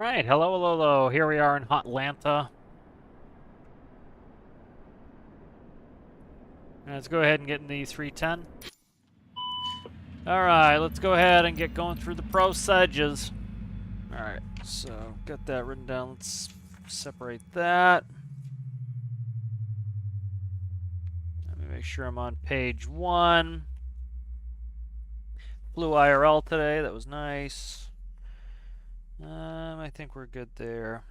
Right, hello, hello, hello. Here we are in Hotlanta. Let's go ahead and get in the 310. Alright, let's go ahead and get going through the pro sedges. Alright, so got that written down. Let's separate that. Let me make sure I'm on page 1. Blue IRL today, that was nice. I think we're good there.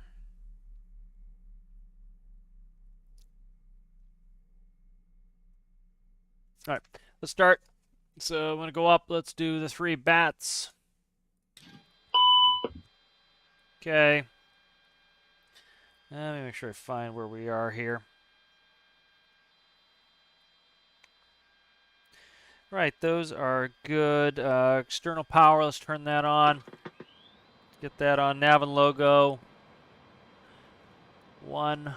Alright, let's start. So I'm going to go up. Let's do the 3 bats. Okay. Let me make sure I find where we are here. Right, those are good. External power, let's turn that on. Get that on. Nav and logo. 1.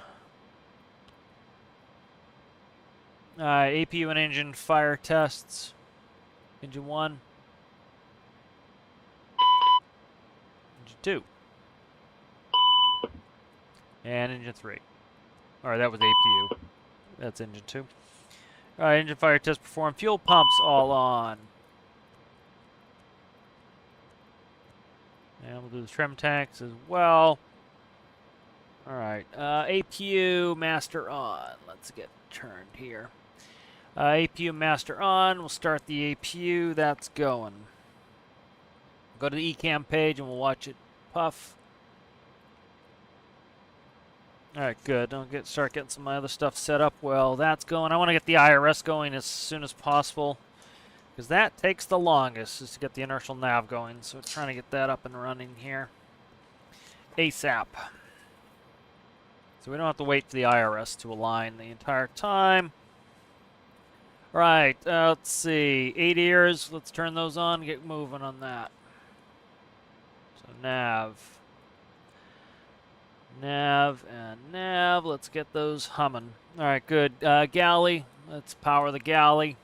APU and engine fire tests. Engine 1. Engine 2. And engine 3. Alright, that was APU. That's engine 2. Alright, engine fire test performed. Fuel pumps all on. And we'll do the trim tanks as well. Alright, APU master on. Let's get turned here. APU master on. We'll start the APU. That's going. Go to the eCam page and we'll watch it puff. Alright, good. I'll start getting some of my other stuff set up. Well, that's going. I want to get the IRS going as soon as possible, because that takes the longest, is to get the inertial nav going. So trying to get that up and running here ASAP. So we don't have to wait for the IRS to align the entire time. Right, let's see. 8 ears. Let's turn those on, get moving on that. So nav. Nav and nav. Let's get those humming. Alright, good. Galley. Let's power the galley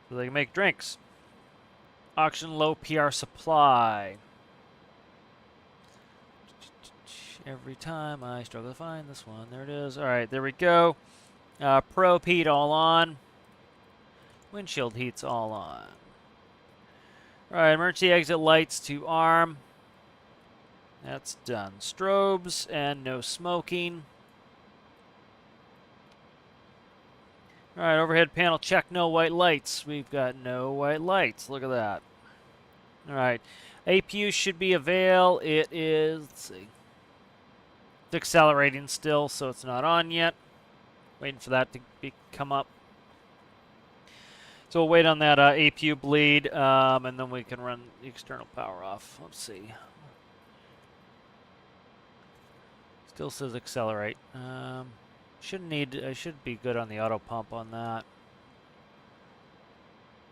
so they can make drinks. Auction low PR supply. Every time I struggle to find this one. There it is. Alright, there we go. Probe heat all on. Windshield heat's all on. Alright, emergency exit lights to arm. That's done. Strobes and no smoking. Alright, overhead panel check, no white lights. We've got no white lights. Look at that. Alright, APU should be avail. It is, let's see. It's accelerating still, so it's not on yet. Waiting for that to come up. So we'll wait on that APU bleed, and then we can run the external power off. Let's see. Still says accelerate. I should be good on the auto pump on that.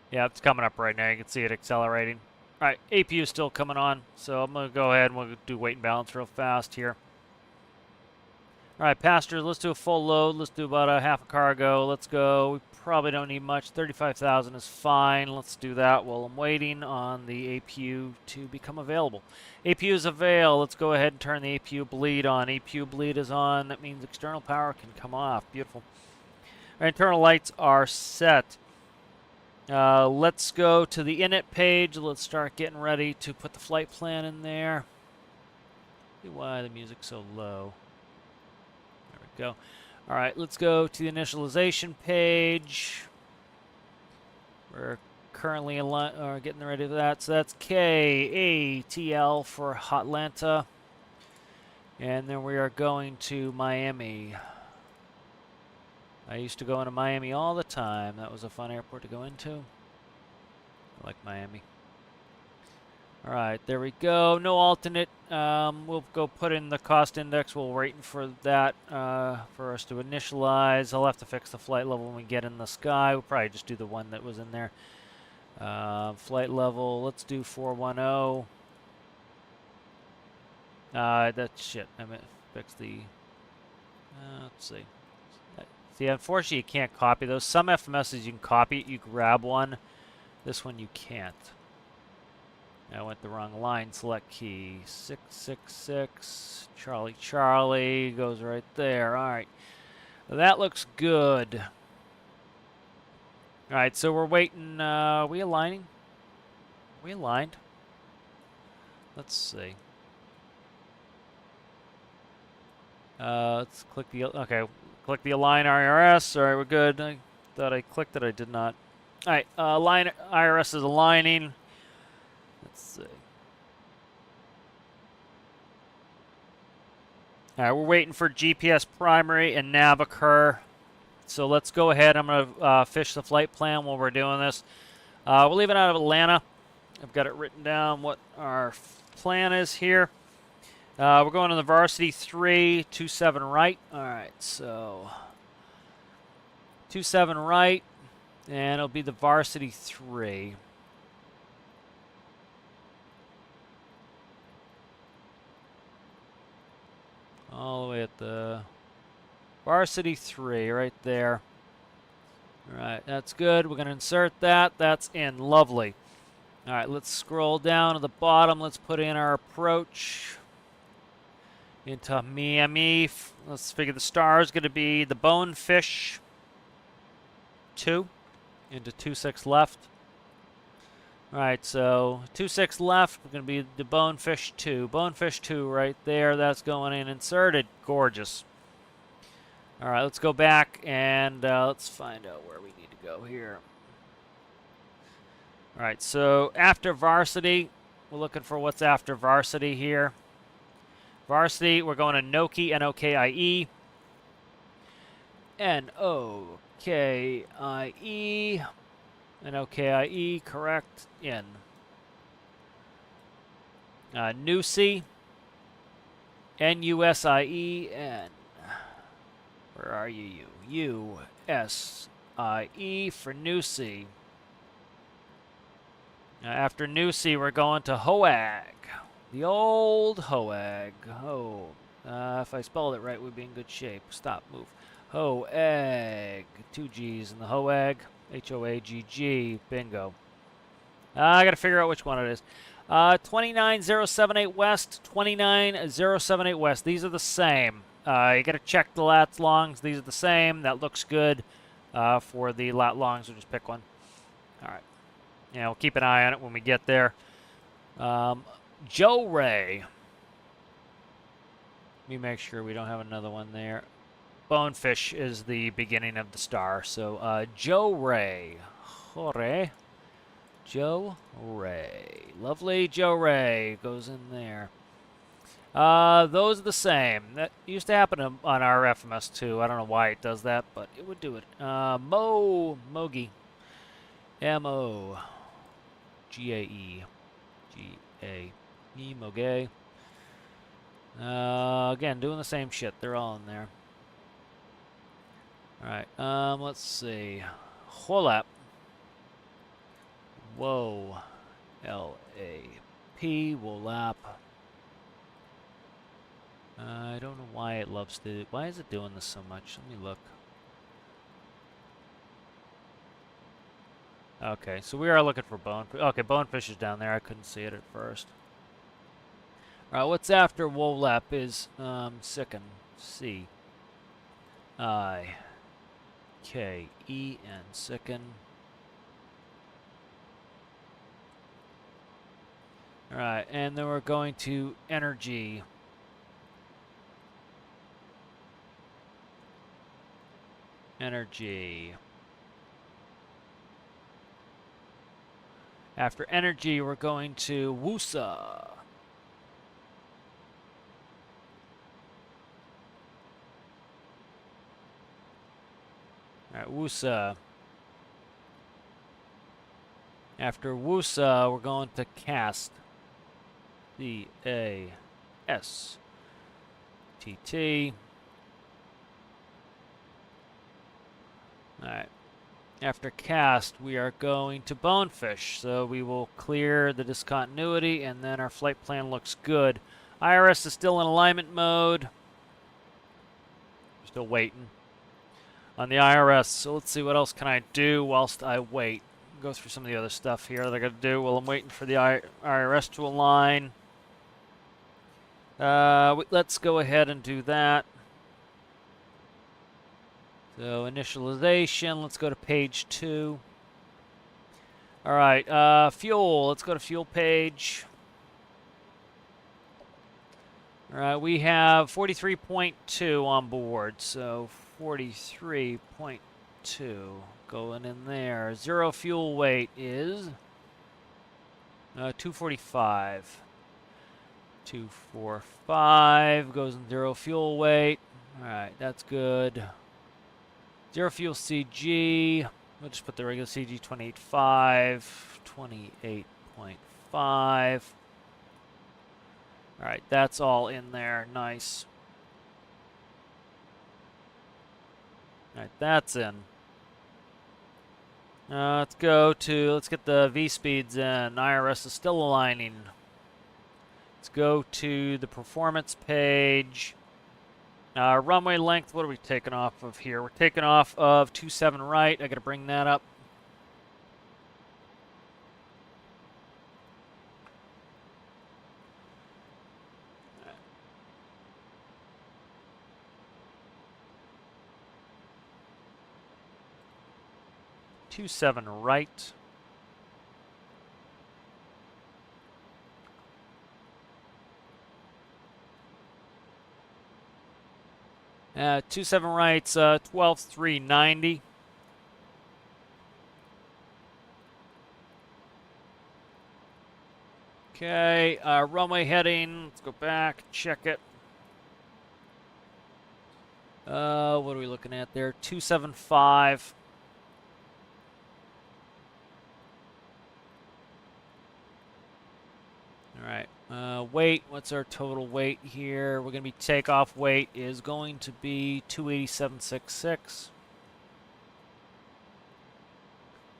Yeah, it's coming up right now. You can see it accelerating. All right, APU is still coming on, so I'm going to go ahead and we'll do weight and balance real fast here. All right, passengers, let's do a full load. Let's do about a half a cargo. Let's go. We probably don't need much. 35,000 is fine. Let's do that while I'm waiting on the APU to become available. APU is avail. Let's go ahead and turn the APU bleed on. APU bleed is on. That means external power can come off. Beautiful. Our internal lights are set. Let's go to the init page. Let's start getting ready to put the flight plan in there. See why the music's so low. Go. All right, let's go to the initialization page. We're currently getting ready for that. So that's KATL for Hotlanta. And then we are going to Miami. I used to go into Miami all the time. That was a fun airport to go into. I like Miami. All right, there we go. No alternate. We'll go put in the cost index. We're waiting for that for us to initialize. I'll have to fix the flight level when we get in the sky. We'll probably just do the one that was in there. Flight level, let's do 410. That's shit. I meant fix the... let's see. See, unfortunately, you can't copy those. Some FMSs you can copy it. You grab one. This one you can't. I went the wrong line. Select key. 666. Charlie, Charlie. Goes right there. All right. That looks good. All right, so we're waiting. Are we aligning? We aligned. Let's see. Let's click the, okay, click the align IRS. All right, we're good. I thought I clicked it, I did not. All right, align IRS is aligning. Let's see. All right, we're waiting for GPS primary and nav occur. So let's go ahead. I'm going to fish the flight plan while we're doing this. We're leaving out of Atlanta. I've got it written down what our plan is here. We're going to the Varsity 3, 27 right. All right, so 27 right, and it'll be the Varsity 3. All the way at the Varsity 3 right there. All right, that's good. We're going to insert that. That's in. Lovely. All right, let's scroll down to the bottom. Let's put in our approach into Miami. Let's figure the star is going to be the Bonefish 2 into 26 left. All right, so 26 left. We're going to be the Bonefish 2. Bonefish 2 right there. That's going in inserted. Gorgeous. All right, let's go back and let's find out where we need to go here. All right, so after Varsity, we're looking for what's after Varsity here. Varsity, we're going to Noki, N-O-K-I-E. N-O-K-I-E. N-O-K-I-E, correct, in. Nusi, N-U-S-I-E-N. Where are you? U-S-I-E for Nusi. After Nusi, we're going to Hoag. The old Hoag. Oh, if I spelled it right, we'd be in good shape. Stop, move. Hoag. 2 G's in the Hoag. H-O-A-G-G. Bingo. I got to figure out which one it is. 29078 West, 29078 West. These are the same. You got to check the lat longs. These are the same. That looks good. For the lat longs, we'll just pick one. All right. Yeah, we'll keep an eye on it when we get there. Joe Ray. Let me make sure we don't have another one there. Bonefish is the beginning of the star. So Joe Ray. Jorge. Joe Ray. Lovely Joe Ray goes in there. Those are the same. That used to happen on our FMS too. I don't know why it does that, but it would do it. Mogi. M-O-G-A-E. G-A-E. Mogay. Again, doing the same shit. They're all in there. Alright, let's see. Holap. Whoa. L-A-P. Wolap. I don't know why it loves to... Why is it doing this so much? Let me look. Okay, so we are looking for Bonefish. Okay, Bonefish is down there. I couldn't see it at first. Alright, what's after Wolap is Sicken. C-I-K-E-N. Sicken. Alright, and then we're going to Energy. Energy. After Energy, we're going to Woosa. Alright, Woosa. After Woosa, we're going to Cast. C-A-S-T-T. Alright. After Cast, we are going to Bonefish. So we will clear the discontinuity, and then our flight plan looks good. IRS is still in alignment mode. Still waiting on the IRS. So let's see what else can I do whilst I wait. go through some of the other stuff here that I got to do while I'm waiting for the IRS to align. Let's go ahead and do that. So initialization, let's go to page 2. All right, fuel, let's go to fuel page. All right, we have 43.2 on board, so 43.2 going in there. Zero fuel weight is 245. 245 goes in zero fuel weight. All right, that's good. Zero fuel CG. We'll just put the regular CG 28.5. 28.5. All right, that's all in there. Nice. All right, that's in. Let's get the V speeds in. IRS is still aligning. Let's go to the performance page. Runway length, what are we taking off of here? We're taking off of 27 right. I got to bring that up. Two 7 right. Two 7 rights, 12.390. Okay, runway heading. Let's go back, check it. What are we looking at there? 275. All right. Weight, what's our total weight here? We're going to be takeoff weight is going to be 287.66.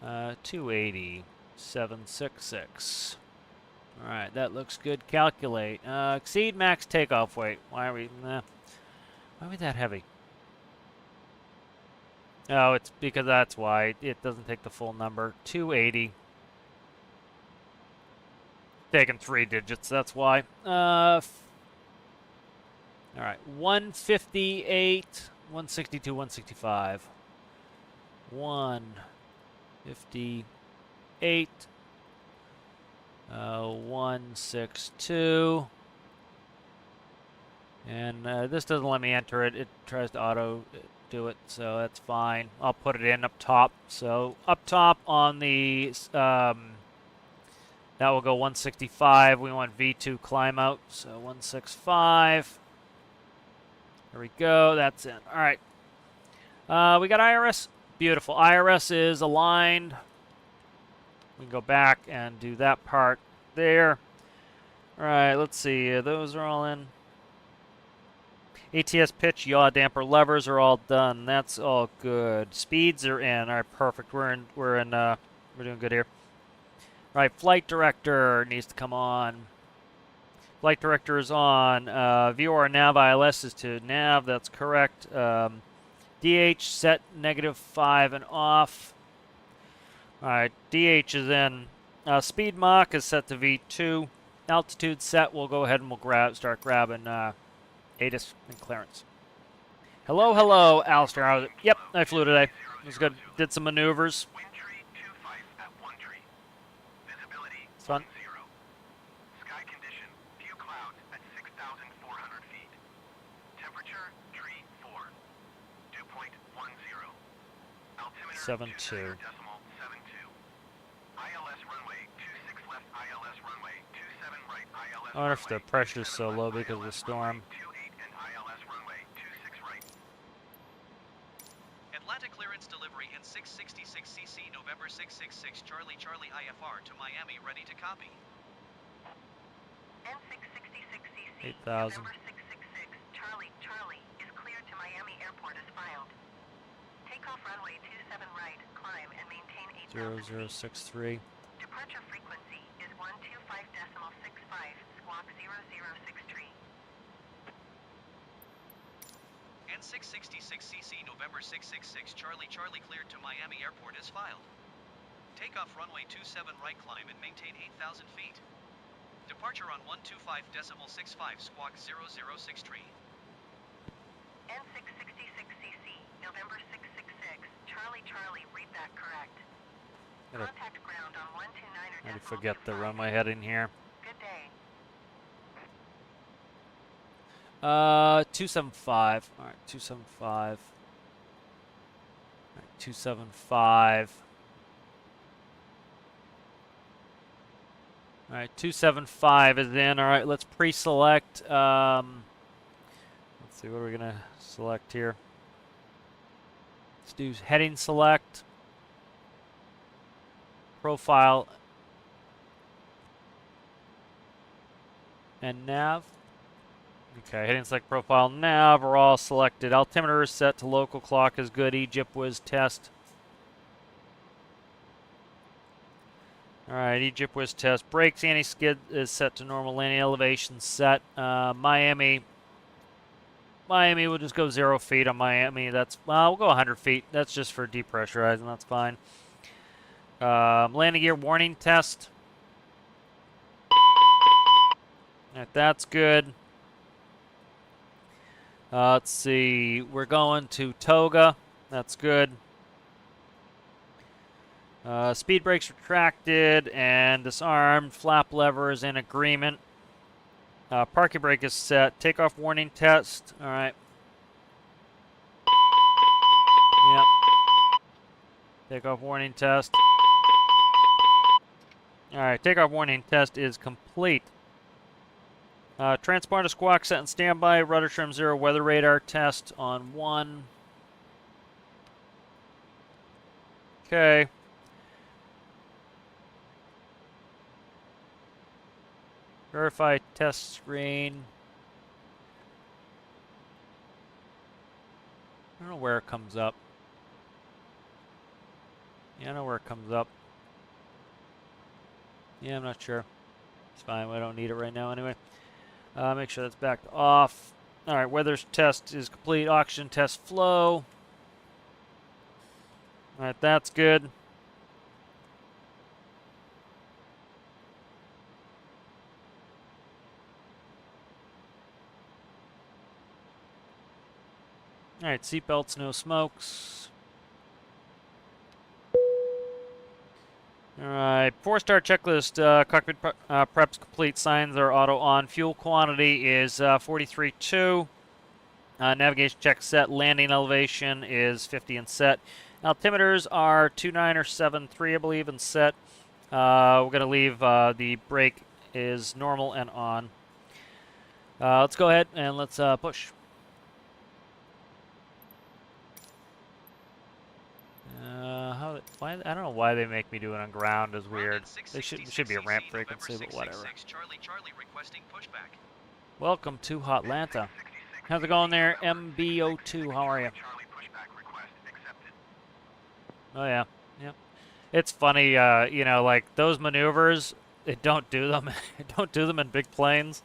287.66. All right, that looks good. Calculate. Exceed max takeoff weight. Why are we that heavy? Oh, it's because that's why it doesn't take the full number. 280. Taking 3 digits, that's why. All right, 158, 162, 165. 158, 162. And this doesn't let me enter it. It tries to auto do it, so that's fine. I'll put it in up top. So up top on the that will go 165. We want V2 climb out, so 165. There we go. That's in. All right. We got IRS. Beautiful. IRS is aligned. We can go back and do that part there. All right. Let's see. Those are all in. ATS pitch, yaw, damper, levers are all done. That's all good. Speeds are in. All right. Perfect. We're doing good here. Right, flight director needs to come on. Flight director is on. VOR nav ILS is to nav. That's correct. DH set -5 and off. All right, DH is in. Speed Mach is set to V2. Altitude set. We'll go ahead and we'll start grabbing ATIS and clearance. Hello, hello, Alistair. How's it? Yep, I flew today. It was good. Did some maneuvers. It's fun. Sky condition, few clouds at 6,400 feet. Temperature, tree 4. Dew point 10. Altimeter 72. decimal 72. ILS runway 26 left, ILS runway 27 right, ILS I wonder if the pressure's so low because of the storm. 28 and ILS runway 26 right. Atlanta clearance delivery in 666cc November 666 Charlie Charlie IFR to Miami ready to copy. N666cc 8,000. November 666 Charlie Charlie is cleared to Miami Airport as filed. Takeoff runway 27 right, climb and maintain 8,000 0063. Departure frequency is 125.65 squawk 0063. N666cc November 666 Charlie Charlie cleared to Miami Airport as filed. Take off runway 27 right, climb and maintain 8,000 feet. Departure on 125.65 squawk 0063. N666cc, November 666, Charlie Charlie, read that correct. Gotta- Contact ground on 129 or I decimal forget the 25. runway heading here. Good day. 275. All right, 275. All right, 275. All right, 275 is in. All right, let's pre-select. Let's see, what are we gonna select here? Let's do heading select. Profile. And nav. Okay, heading select profile nav are all selected. Altimeter is set to local clock is good. Egypt was test. Alright, Egypt was test. Brakes anti-skid is set to normal. Landing elevation set. Miami will just go 0 feet on Miami. That's, well, we'll go 100 feet. That's just for depressurizing. That's fine. Landing gear warning test. Alright, that's good. Let's see. We're going to Toga. That's good. Speed brakes retracted and disarmed. Flap lever is in agreement. Parking brake is set. Takeoff warning test. All right. Yep. Takeoff warning test. All right. Takeoff warning test is complete. Transponder squawk set and standby. Rudder trim 0. Weather radar test on 1. Okay. Verify test screen. I don't know where it comes up. Yeah, I know where it comes up. Yeah, I'm not sure. It's fine. I don't need it right now anyway. Make sure that's backed off. All right, weather test is complete. Oxygen test flow. All right, that's good. All right, seatbelts, no smokes. All right, 4-star checklist. Cockpit preps complete. Signs are auto on. Fuel quantity is 43.2. Navigation check set. Landing elevation is 50 and set. Altimeters are 29 or 73, I believe, and set. We're going to leave the brake is normal and on. Let's go ahead and let's push. Why? I don't know why they make me do it on ground. Is weird. It should be a ramp frequency, but whatever. Charlie Charlie requesting pushback. Welcome to Hotlanta. How's it going there, MB02? How are you? Charlie pushback request accepted. Oh yeah, yep. It's funny, you know, like those maneuvers. It don't do them. It don't do them in big planes.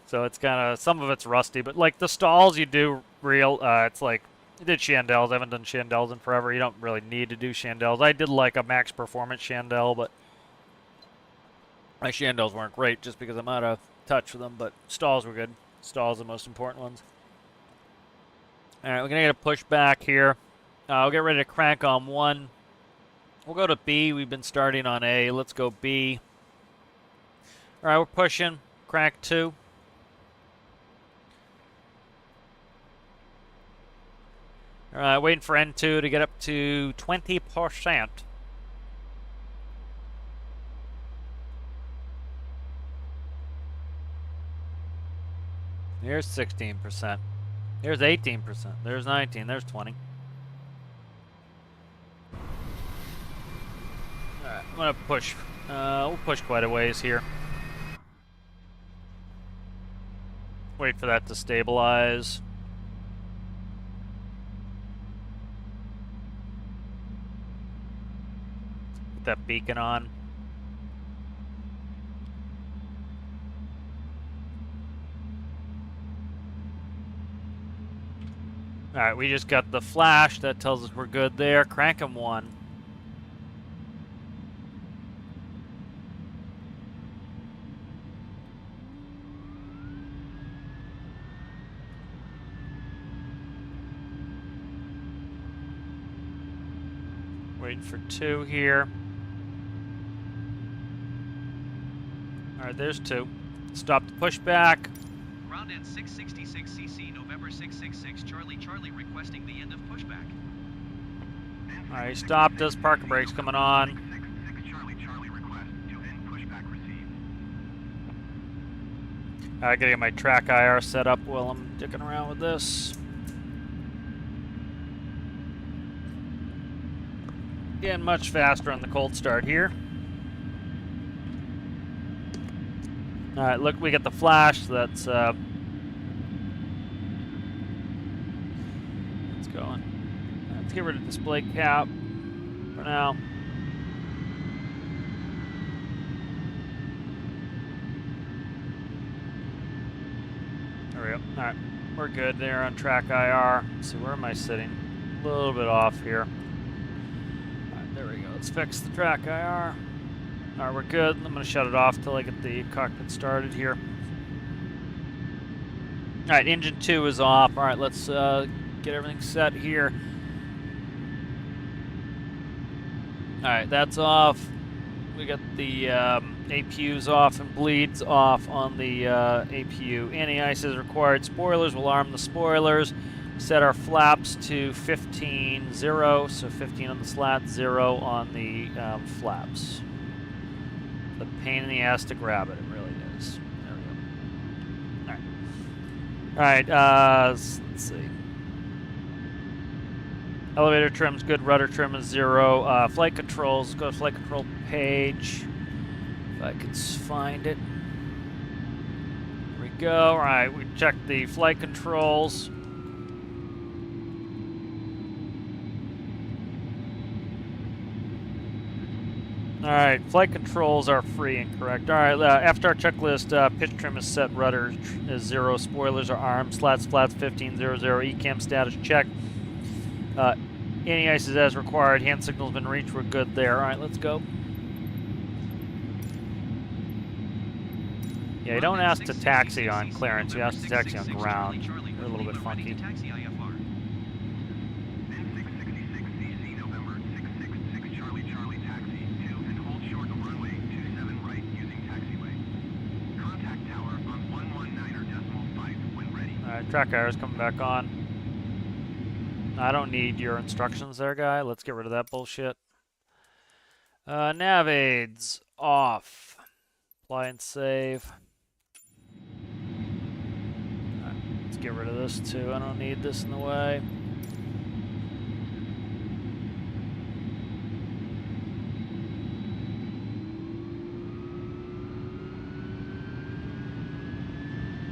So it's kind of, some of it's rusty, but like the stalls you do real. It's like. I did chandelles. I haven't done chandelles in forever. You don't really need to do chandelles. I did like a max performance chandelle, but my chandelles weren't great just because I'm out of touch with them. But stalls were good. Stalls are the most important ones. All right, we're gonna get a push back here. We'll get ready to crank on 1. We'll go to B. We've been starting on A. Let's go B. All right, we're pushing. Crank 2. All right, waiting for N2 to get up to 20%. Here's 16%. There's 18%. There's 19. There's 20. All right, I'm gonna push. We'll push quite a ways here. Wait for that to stabilize. Put that beacon on. Alright, we just got the flash. That tells us we're good there. Crank him 1. Waiting for 2 here. Alright, there's 2. Stop the pushback. Ground at 666 CC, November 666, Charlie Charlie requesting the end of pushback. Alright, he stopped us. Parking brake's coming on. 666 Charlie Charlie request to end pushback received. I gotta get my track IR set up while I'm dicking around with this. Getting much faster on the cold start here. Alright, look, we get the flash, so that's it's going. Let's get rid of display cap for now. There we go. Alright, we're good there on track IR. Let's see, where am I sitting? A little bit off here. Alright, there we go. Let's fix the track IR. Alright, we're good. I'm going to shut it off till I get the cockpit started here. Alright, engine 2 is off. Alright, let's get everything set here. Alright, that's off. We got the APUs off and bleeds off on the APU. Anti-ice is required. Spoilers, will arm the spoilers. Set our flaps to 15, 0. So 15 on the slat, 0 on the flaps. The pain in the ass to grab it, it really is. There we go. Alright, let's see. Elevator trim's good, rudder trim is 0. Flight controls, let's go to flight control page. If I can find it. There we go. Alright, we checked the flight controls. Alright, flight controls are free and correct. Alright, after our checklist, pitch trim is set, rudder is 0, spoilers are armed, slats, flats 15, 0, 0, ECAM status check. Anti-ice is as required, hand signal's been reached, we're good there. Alright, let's go. Yeah, you don't ask to taxi on clearance, you ask to taxi on ground. They're a little bit funky. Track IR is coming back on. I don't need your instructions there, guy. Let's get rid of that bullshit. Nav aids off. Apply and save. Right, let's get rid of this too. I don't need this in the way.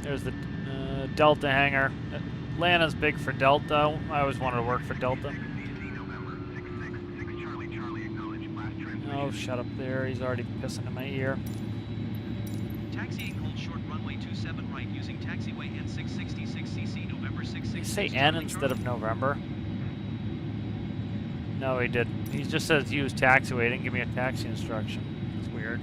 There's the Delta hangar. Atlanta's big for Delta. I always wanted to work for Delta. Oh, shut up there. He's already pissing in my ear. Taxiing hold short runway 27 right using taxiway N666CC November 666. Did he say N instead of November? No, he didn't. He just says use taxiway. He didn't give me a taxi instruction. That's weird.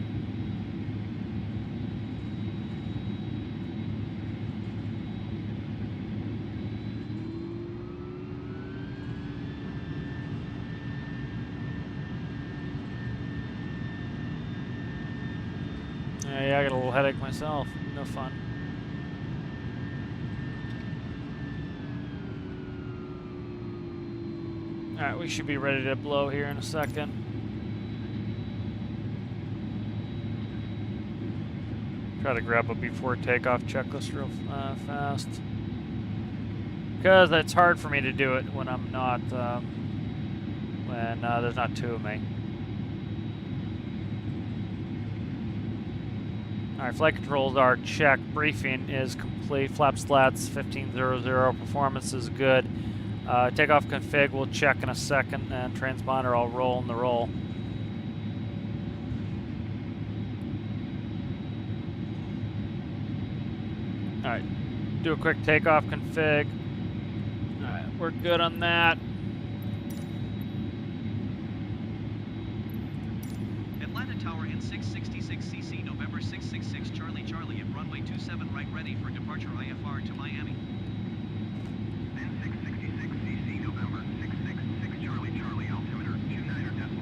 Yeah, I got a little headache myself. No fun. Alright, we should be ready to blow here in a second. Try to grab a before takeoff checklist real fast. Because it's hard for me to do it when I'm not, when there's not 2 of me. Alright, flight controls are checked. Briefing is complete. Flap slats 1500. Performance is good. Takeoff config we'll check in a second. And transponder I'll roll in the roll. Alright, do a quick takeoff config. Alright, we're good on that. Atlanta Tower N666CC November 666 Charlie Charlie at runway 27 right ready for departure IFR to Miami. N666CC November 666 Charlie Charlie altimeter 29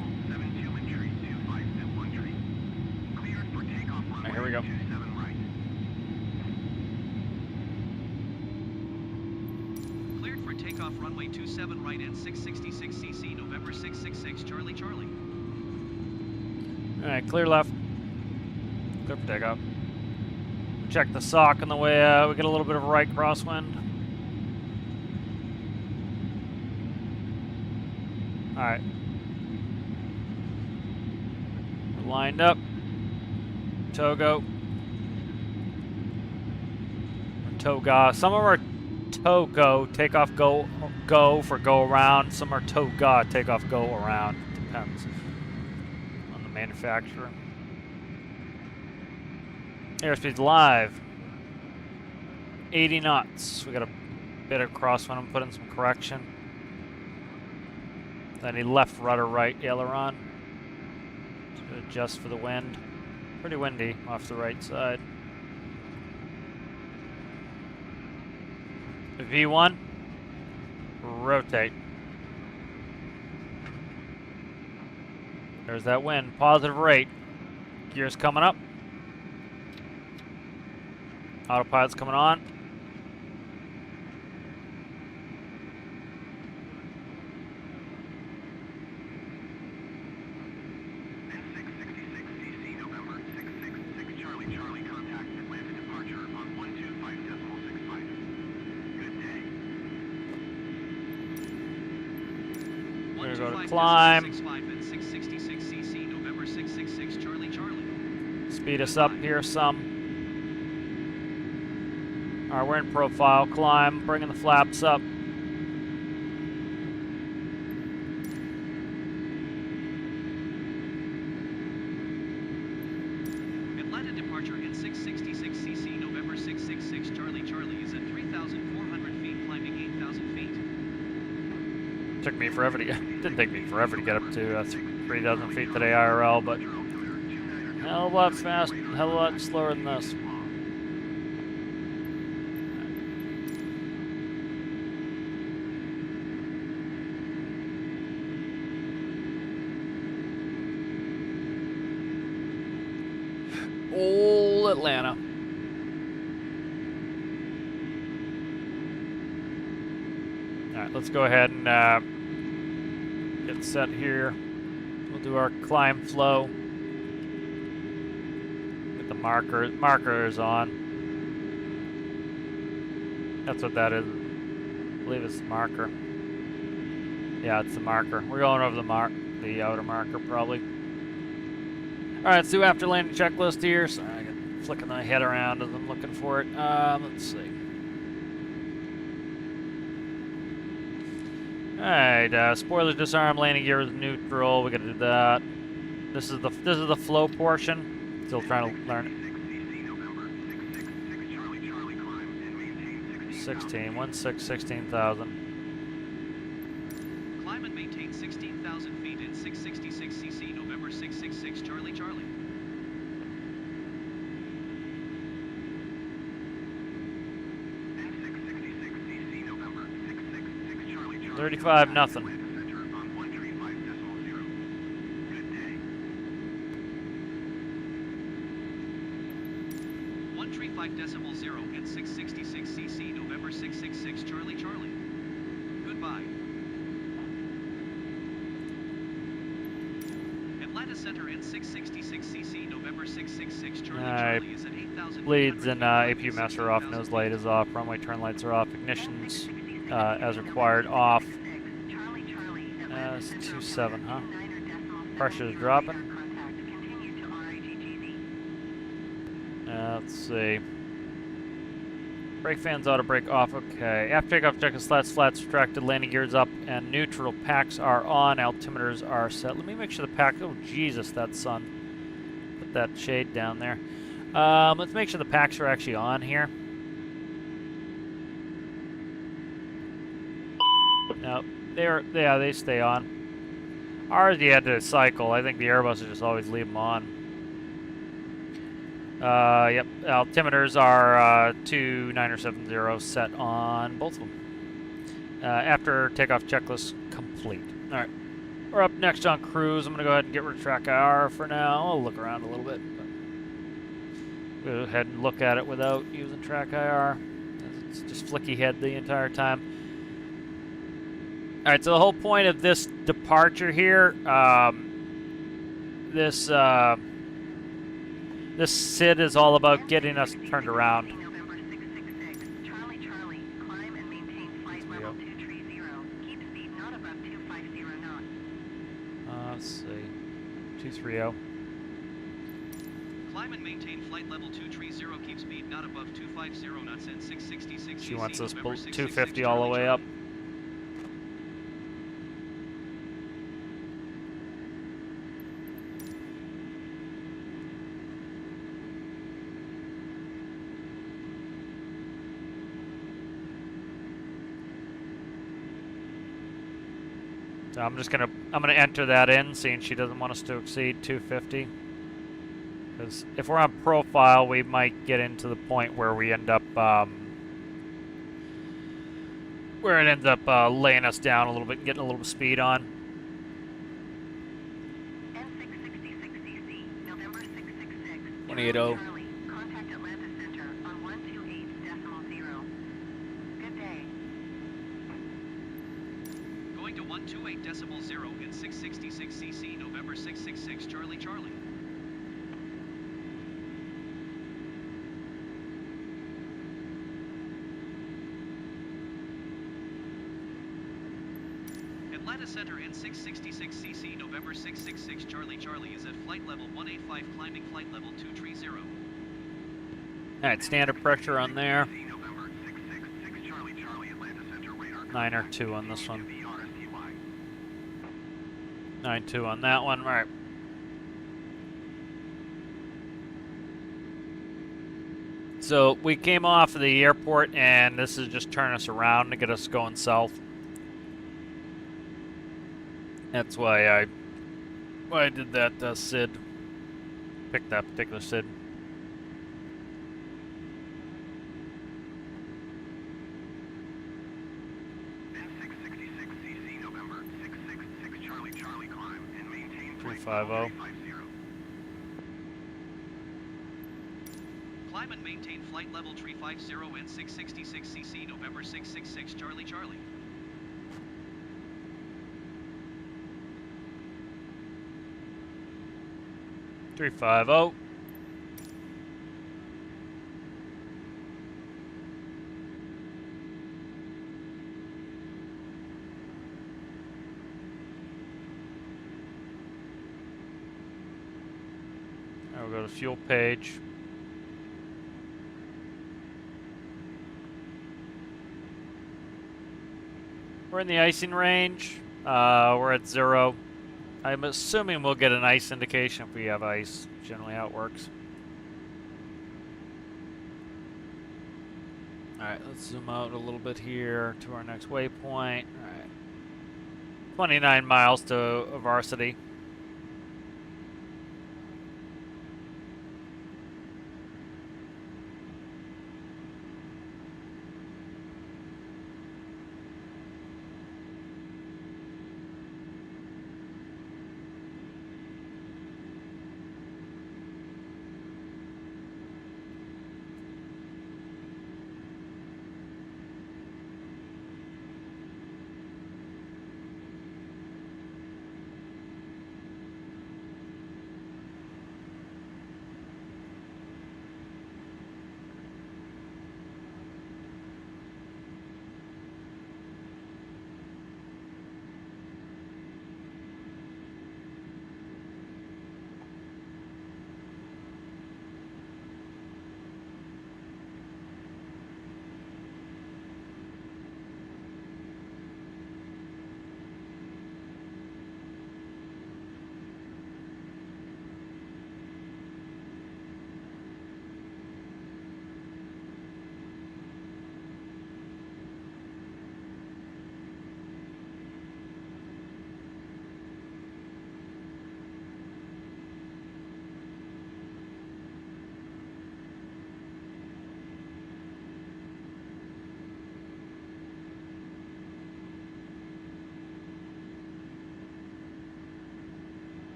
takeoff runway 27 right and 666 CC, November 666, Charlie, Charlie. All right, clear left. Clear for takeoff. Check the sock on the way out. We get a little bit of right crosswind. All right. We're lined up. Togo. Or Toga. Some of them are Togo, takeoff, go for go around. Some are Toga, takeoff, go around. Depends on the manufacturer. Airspeed's live. 80 knots. We got a bit of crosswind. I'm putting some correction. Then he left rudder right aileron to adjust for the wind. Pretty windy off the right side. V1, rotate. There's that wind, positive rate. Gears coming up. Autopilot's coming on. We're going to go to climb. Speed us up here some. All right, we're in profile. Climb, bringing the flaps up. Atlanta departure in 666 CC, November 666, Charlie, Charlie is at 3,400 feet, climbing 8,000 feet. Took me forever to get. Didn't take me forever to get up to 3,000 feet today IRL, but hell of a lot fast, hell of a lot slower than this. Old Atlanta. All right, let's go ahead and get set here. We'll do our climb flow. Get the markers on. That's what that is. I believe it's the marker. Yeah, it's the marker. We're going over the outer marker probably. All right, let's do after landing checklist here. Sorry, I got flicking my head around as I'm looking for it. Let's see. All right, spoilers disarm, landing gear is neutral. We got to do that. This is the flow portion. Still trying to learn it. 16,000. Climb and maintain 16,000 feet in 666 CC, November 666, Charlie, Charlie. $35,000. 135.0 and 666 CC, November 666, Charlie, Charlie. Goodbye. Atlanta Center in 666 CC, November 666, Charlie, Charlie is at 8,000. Leads and APU master off, nose light is off, runway turn lights are off, ignitions as required off. It's 27, huh? Pressure is dropping. Let's see. Brake fans auto brake off. Okay. After takeoff, check the slats. Flats retracted. Landing gears up and neutral. Packs are on. Altimeters are set. Let me make sure the pack. Oh Jesus, that sun. Put that shade down there. Let's make sure the packs are actually on here. No, they stay on. Ours you had to cycle. I think the Airbus just always leave them on. Yep, altimeters are 2970 set on both of them. After takeoff checklist complete. All right, we're up next on cruise. I'm gonna go ahead and get rid of track IR for now. I'll look around a little bit. But go ahead and look at it without using track IR. It's just flicky head the entire time. All right, so the whole point of this departure here, this SID is all about getting us turned around. November 666, Charlie Charlie, climb and maintain flight level 230. Keep speed not above 250 knots. Let's see, 230. Climb and maintain flight level 230. Keep speed not above 250 knots and 666 She wants us November 250 666, all the way Charlie, up. So I'm gonna enter that in, seeing she doesn't want us to exceed 250. Because if we're on profile, we might get into the point where we end up, where it ends up laying us down a little bit, getting a little bit of speed on. N666cc, November 666. 28.0. Charlie, contact Atlanta Center on 128.0. Good day. Going to 128.0 in 666 cc, November 666, Charlie Charlie. Atlanta Center in 666 cc, November 666, Charlie Charlie is at flight level 185, climbing flight level 230. All right, standard pressure on there. November 666, Charlie Charlie, Atlanta Center, radar 9 or 2 on this one. RSTY. 9.2 on that one. All right. So we came off of the airport, and this is just turning us around to get us going south. That's why I did that SID. Picked that particular SID. N666cc, November 666, Charlie Charlie, climb and maintain flight 350. level 350. Climb and maintain flight level 350 in 666 cc, November 666, Charlie Charlie. Three 350. Now we'll go to fuel page. We're in the icing range. We're at 0. I'm assuming we'll get an ice indication if we have ice. Generally how it works. Alright, let's zoom out a little bit here to our next waypoint. Alright. 29 miles to Varsity.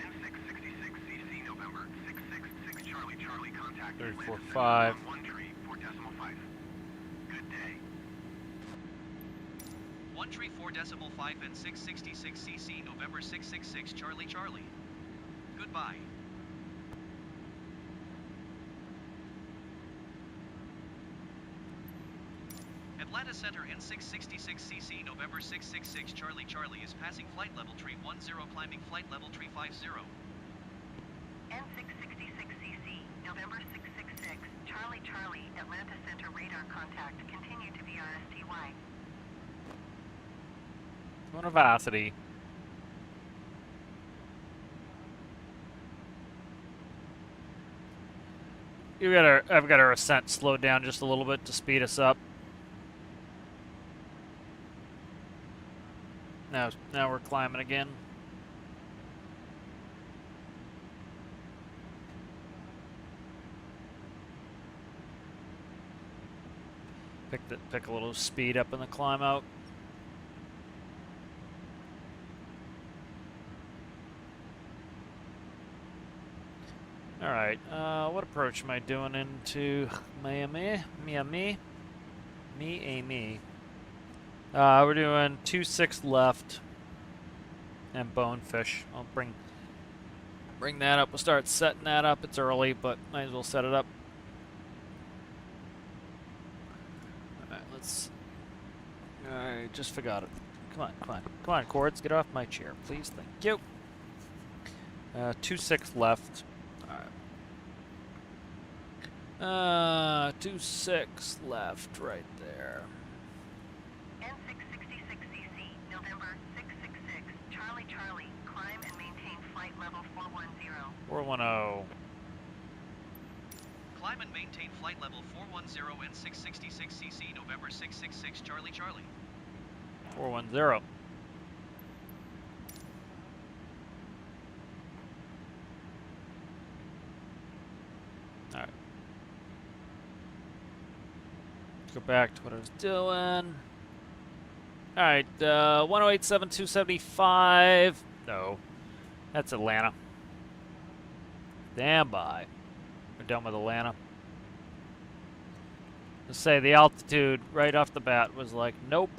N666CC November 666 Charlie Charlie contact 345. on 1 tree 4.5. Good day. 1 tree 4.5 and 666 CC November 666 Charlie Charlie. Goodbye. Atlanta Center N666 CC November 666 Charlie Charlie is passing flight level tree 10 climbing flight level tree 50. N666CC, November 666, Charlie Charlie, Atlanta Center radar contact, continue to VRSTY. Vivacity. I've got our ascent slowed down just a little bit to speed us up. Now we're climbing again. Pick a little speed up in the climb out. All right. What approach am I doing into Miami? We're doing 2-6 left and bonefish. I'll bring that up. We'll start setting that up. It's early, but might as well set it up. I just forgot it. Come on, Cords, get off my chair, please. Thank you. 2-6 left. All right. 2-6 left, right there. N666CC, November 666, Charlie Charlie, climb and maintain flight level 410. 410. Climb and maintain flight level 410 N666 CC November 666 Charlie Charlie. 410. All right. Let's go back to what I was doing. All right, 108.7275. No, that's Atlanta. Stand by. We're done with Atlanta. Let's say the altitude right off the bat was like, nope.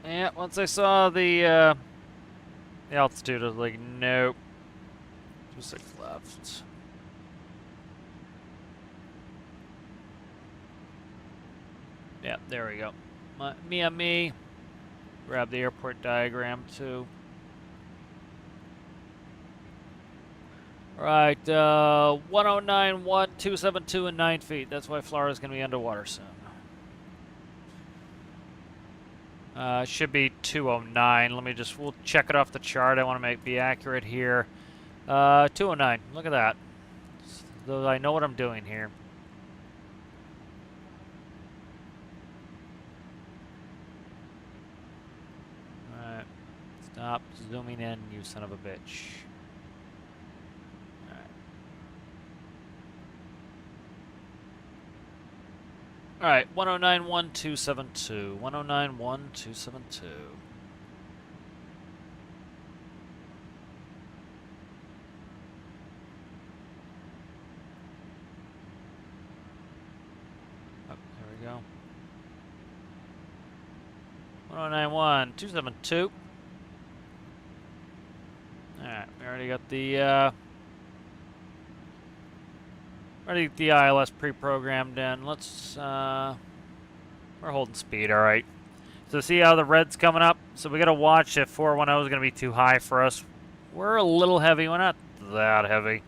Yeah, once I saw the altitude, I was like, nope. 2-6 left. Yeah, there we go. Me. Grab the airport diagram too. All right, 109.1272 and 9 feet. That's why Florida's going to be underwater soon. Should be 209. We'll check it off the chart. I want to be accurate here. 209. Look at that. Though I know what I'm doing here. All right. Stop zooming in, you son of a bitch. All right, 109.1272. 109.1272. Oh, there we go. 109.1272. All right, we already got the ILS pre-programmed in. Let's, we're holding speed, all right. So see how the red's coming up? So we got to watch if 410 is going to be too high for us. We're a little heavy. We're not that heavy.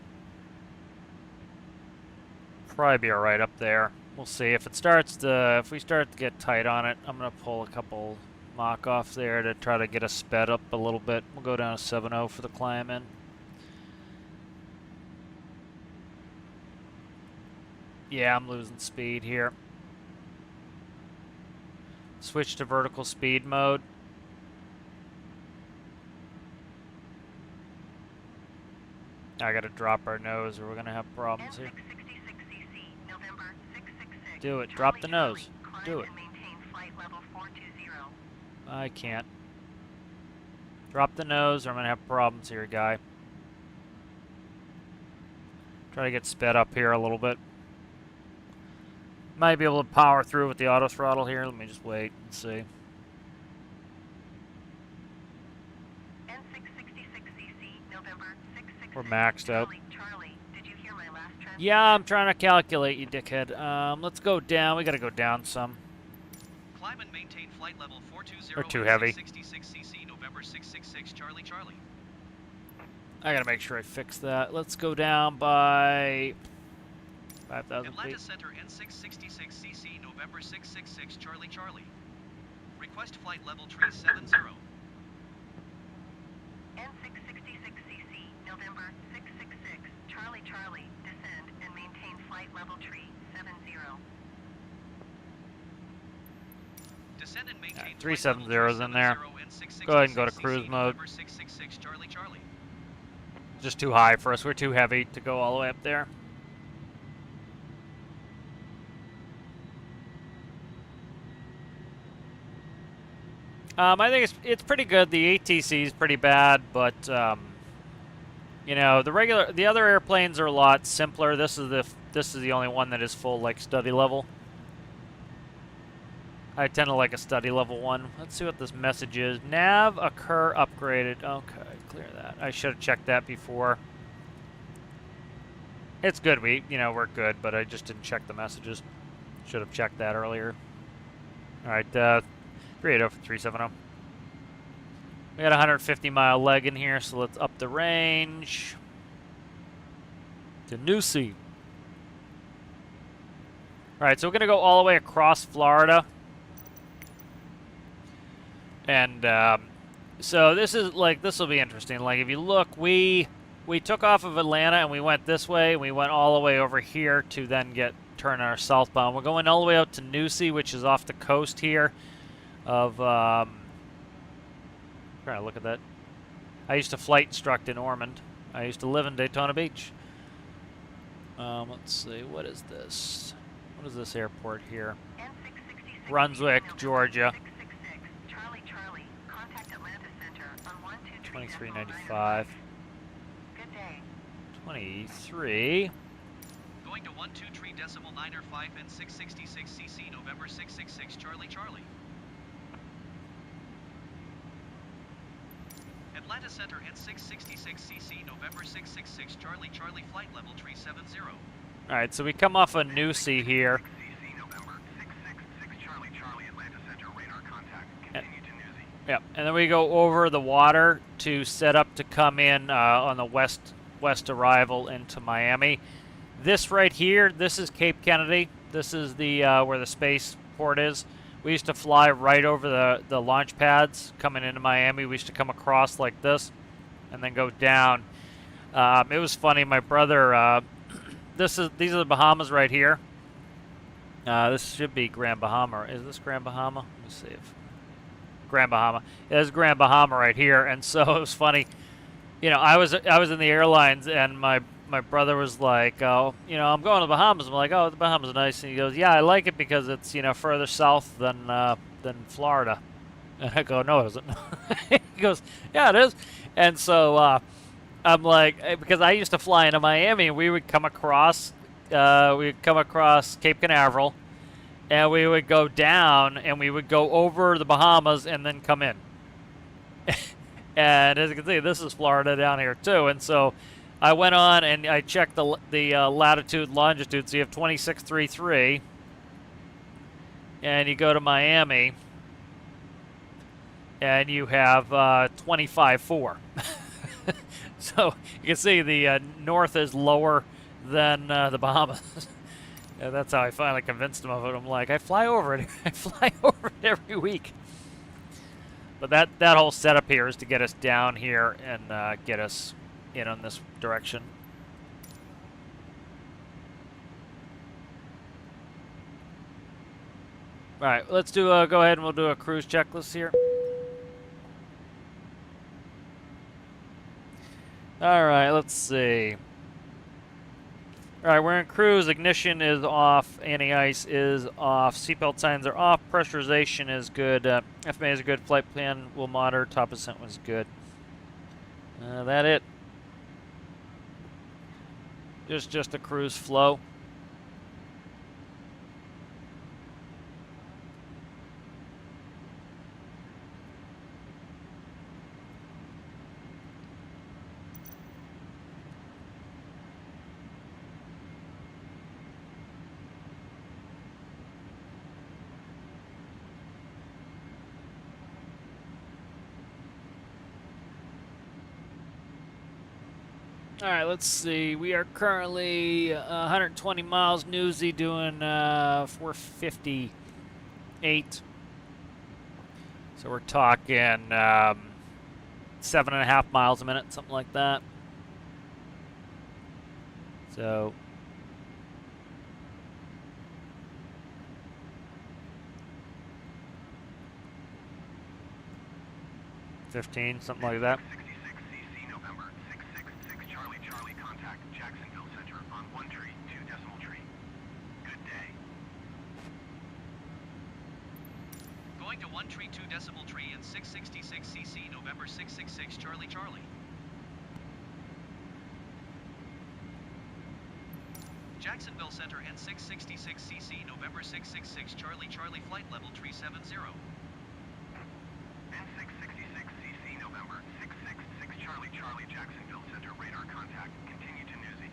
Probably be all right up there. We'll see. If we start to get tight on it, I'm going to pull a couple Mach off there to try to get us sped up a little bit. We'll go down to 7.0 for the climb in. Yeah, I'm losing speed here. Switch to vertical speed mode. I gotta drop our nose or we're gonna have problems here. N666CC, November 666. Do it. Drop the nose. Charlie, Do it. climb and maintain flight level 420. I can't. Drop the nose or I'm going to have problems here, guy. Try to get sped up here a little bit. Might be able to power through with the auto throttle here. Let me just wait and see. N666cc, November 666. We're maxed out. Charlie, did you hear my last transmission? Yeah, I'm trying to calculate, you dickhead. Let's go down. We got to go down some. Climb and maintain flight level 420 We're too heavy. 66cc, November 666, Charlie, Charlie. I got to make sure I fix that. Let's go down by 5,000 feet. Atlanta Center N666cc, November 666, Charlie, Charlie. Request flight level tree 70. N666cc, November 666, Charlie, Charlie, descend and maintain flight level tree 70. Descend and maintain 370's in there. Go ahead and go to cruise mode. November 666, Charlie, Charlie. Just too high for us. We're too heavy to go all the way up there. I think it's pretty good. The ATC is pretty bad, but you know, the other airplanes are a lot simpler. This is the only one that is full like study level. I tend to like a study level one. Let's see what this message is. Nav occur upgraded. Okay, clear that. I should have checked that before. It's good. We're good, but I just didn't check the messages. Should have checked that earlier. All right, 380 for 370. We got a 150-mile leg in here, so let's up the range to Newsea. All right, so we're gonna go all the way across Florida. And so this will be interesting. Like if you look, we took off of Atlanta and we went this way, and we went all the way over here to then turn our southbound. We're going all the way out to Newsea, which is off the coast here of trying to look at that. I used to flight instruct in Ormond. I used to live in Daytona Beach. Let's see, what is this? What is this airport here? N666, Brunswick, November Georgia. 666, Charlie, Charlie, contact Atlanta Center on 123. 2395. Good day. 23. Going to 123.905 and 666cc, November 666, Charlie, Charlie. Atlanta Center N666cc, November 666, Charlie, Charlie, flight level tree 70. All right, so we come off of Newsea here. CC November 666 Charlie Charlie Atlanta Center radar contact. Continue to Newsea. Yep, and then we go over the water to set up to come in on the west arrival into Miami. This right here, this is Cape Kennedy. This is the where the spaceport is. We used to fly right over the launch pads coming into Miami. We used to come across like this and then go down. It was funny. My brother, these are the Bahamas right here. This should be Grand Bahama. Is this Grand Bahama? Let me see if Grand Bahama. It is Grand Bahama right here. And so it was funny. You know, I was in the airlines and my brother was like, oh, you know, I'm going to the Bahamas. I'm like, oh, the Bahamas is nice. And he goes, yeah, I like it because it's, you know, further south than Florida. And I go, no, it isn't. He goes, yeah, it is. And so I'm like, because I used to fly into Miami, and we would come across Cape Canaveral, and we would go down, and we would go over the Bahamas and then come in. And as you can see, this is Florida down here too. And so I went on and I checked the latitude, longitude. So you have 2633, and you go to Miami, and you have 25.4. So you can see the north is lower than the Bahamas. And that's how I finally convinced him of it. I'm like, I fly over it. I fly over it every week. But that whole setup here is to get us down here and get us in on this direction. All right, let's do go ahead and we'll do a cruise checklist here. All right, let's see. All right, we're in cruise. Ignition is off. Anti-ice is off. Seatbelt signs are off. Pressurization is good. FMA is a good. Flight plan will monitor. Top ascent was good. That it. Just a cruise flow. All right, let's see. We are currently 120 miles newsy, doing 458. So we're talking 7.5 miles a minute, something like that. So 15, something like that. 66 CC November 666 Charlie Charlie contact Jacksonville Center on 1 tree 2 decimal tree. Good day. Going to 1 tree 2 decimal tree and 666 CC November 666 Charlie Charlie. Jacksonville Center and 666 CC November 666 Charlie Charlie flight level tree 70. N666 CC November 666 Charlie Charlie Jacksonville Center radar contact. Continue to Newsy.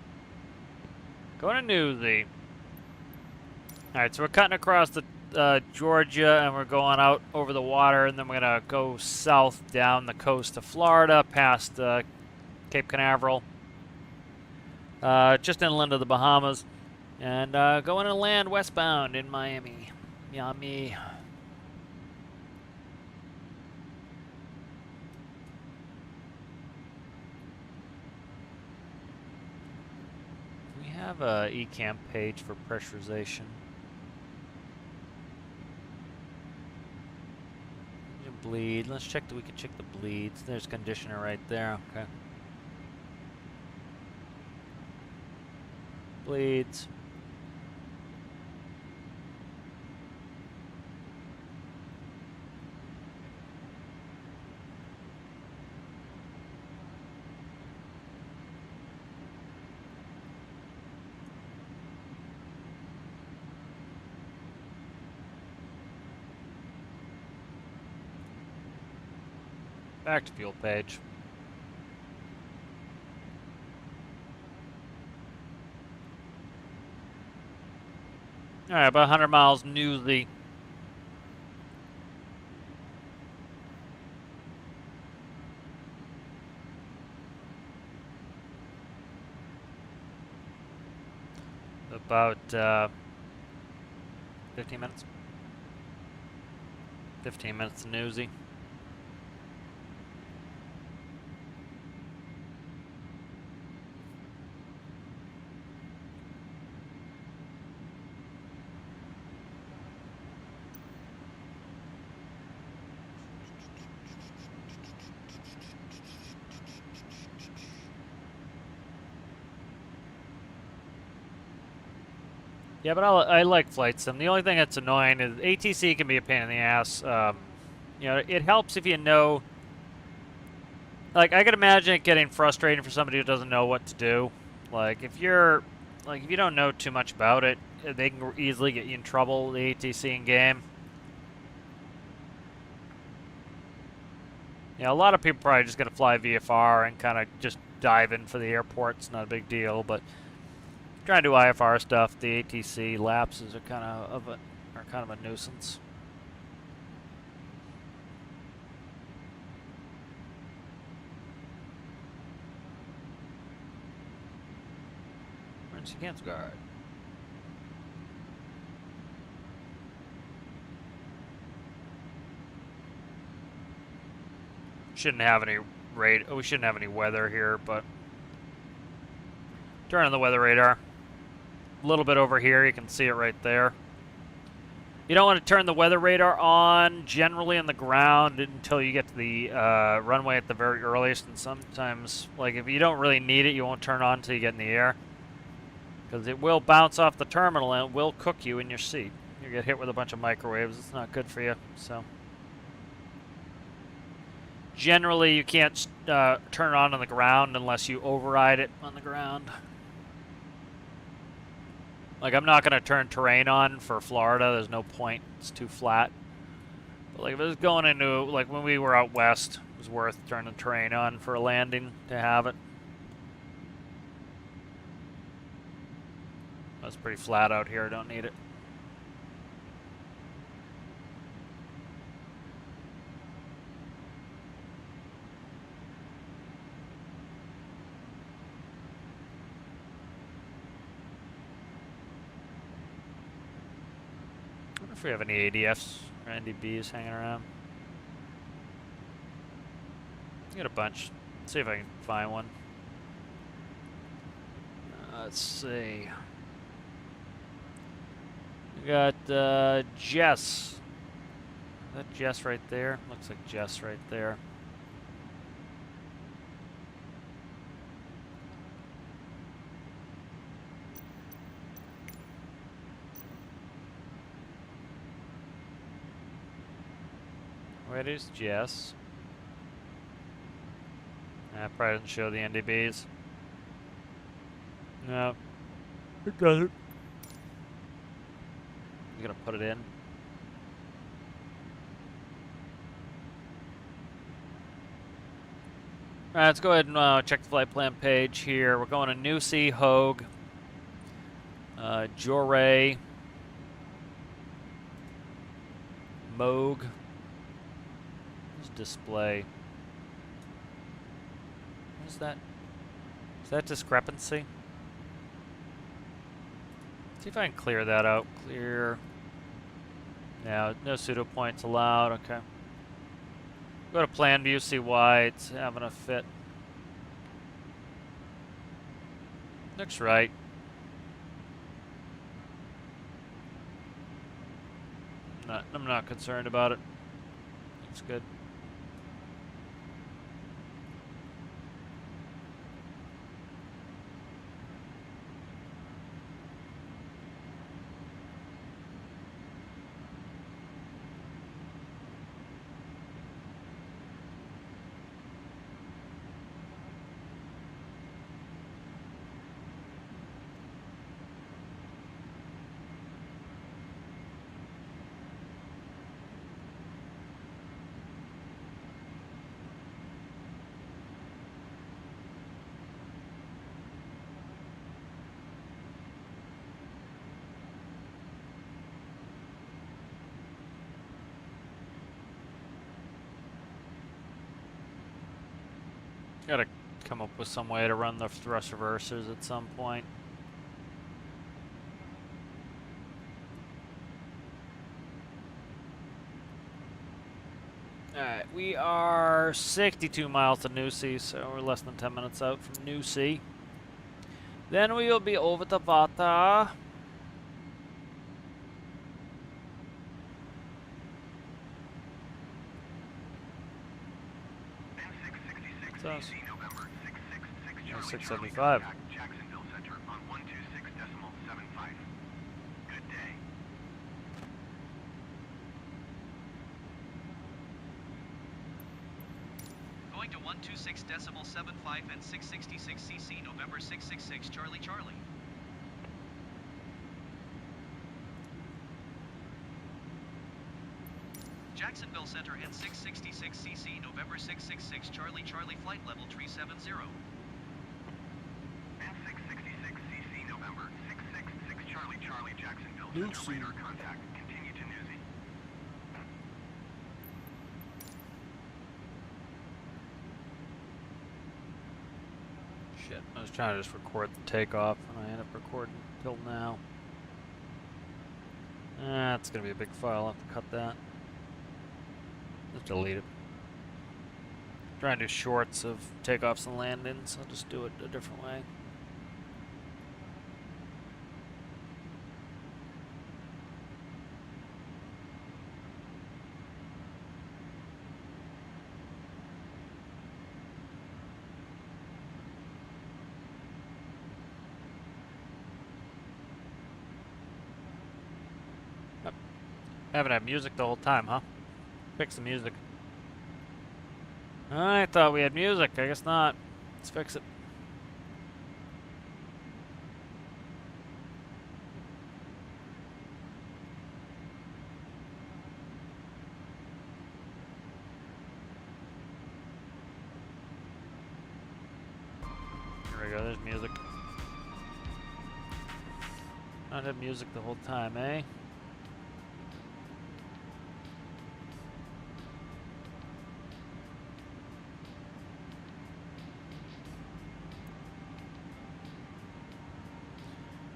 Going to Newsy. All right, so we're cutting across the Georgia, and we're going out over the water, and then we're gonna go south down the coast of Florida, past Cape Canaveral, just inland of the Bahamas, and going to land westbound in Miami. Miami. We have a eCam page for pressurization. Bleed. Let's check that we can check the bleeds. There's conditioner right there. Okay. Bleeds. Back to fuel page. All right, about 100 miles newsy. About 15 minutes. 15 minutes newsy. Yeah, but I like flight sim. The only thing that's annoying is ATC can be a pain in the ass. You know, it helps if you know. Like, I could imagine it getting frustrating for somebody who doesn't know what to do. Like, if you don't know too much about it, they can easily get you in trouble. The ATC in game. Yeah, a lot of people probably just gonna fly VFR and kind of just dive in for the airport. It's not a big deal, but. Trying to do IFR stuff, the ATC lapses are kind of a nuisance. Emergency cancel guard. Shouldn't have any we shouldn't have any weather here, but turn on the weather radar. A little bit over here, you can see it right there. You don't want to turn the weather radar on generally on the ground until you get to the runway at the very earliest, and sometimes, like, if you don't really need it, you won't turn on until you get in the air, because it will bounce off the terminal and it will cook you in your seat. You get hit with a bunch of microwaves. It's not good for you. So Generally, you can't turn it on the ground unless you override it on the ground. Like, I'm not going to turn terrain on for Florida. There's no point. It's too flat. But, like, if it was going into, like, when we were out west, it was worth turning terrain on for a landing to have it. That's pretty flat out here. Don't need it. I wonder if we have any ADFs or NDBs hanging around. Get a bunch. Let's see if I can find one. Let's see. We got Jess. Is that Jess right there? Looks like Jess right there. Where is Jess? That probably doesn't show the NDBs. No, it doesn't. You gonna put it in? Alright, let's go ahead and check the flight plan page here. We're going to Nusi, Hogue, Joray, Moog. Where's display? What is that? Is that discrepancy? See if I can clear that out. Clear. Yeah, no pseudo points allowed. Okay. Go to plan view, see why it's having a fit. Looks right. I'm not concerned about it. Looks good. Gotta come up with some way to run the thrust reversers at some point. Alright, we are 62 miles to Nusi, so we're less than 10 minutes out from Nusi. Then we will be over to Vata. N666 CC November 666 Charlie 675. Contact Jacksonville Center on 126.75. Good day. Going to 126.75 and 666 CC, November 666 Charlie Charlie. Jacksonville Center and 666 CC, November 666 Charlie Charlie, flight level 370. N666 CC November 666 Charlie Charlie Jacksonville Newsy. Center radar contact. Continue to Newsy. Shit, I was trying to just record the takeoff, and I ended up recording till now. That's gonna be a big file. I'll have to cut that. Just delete it. Trying to do shorts of takeoffs and landings. I'll just do it a different way. Haven't had music the whole time, huh? Fix the music. I thought we had music. I guess not. Let's fix it. There we go. There's music. Not have music the whole time, eh?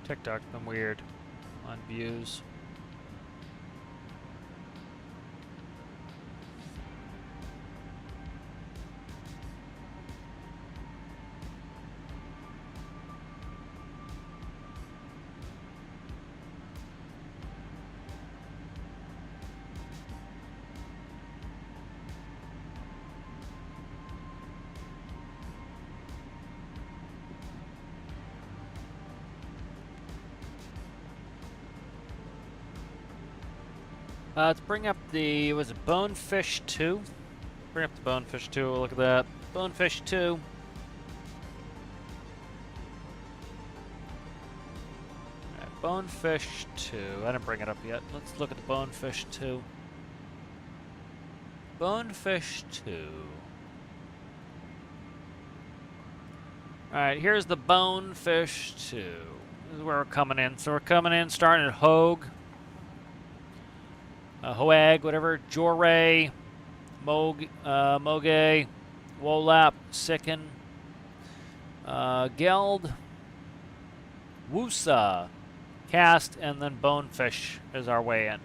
TikTok's been weird on views. Let's bring up the, was it Bonefish 2? Bring up the Bonefish 2, look at that. Bonefish 2. Alright, Bonefish 2. I didn't bring it up yet. Let's look at the Bonefish 2. Bonefish 2. Alright, here's the Bonefish 2. This is where we're coming in. So we're coming in, starting at Hogue. Hoag, whatever, Jore, Moge, Wolap, Sicken, Geld, Woosa, Cast, and then Bonefish is our way in.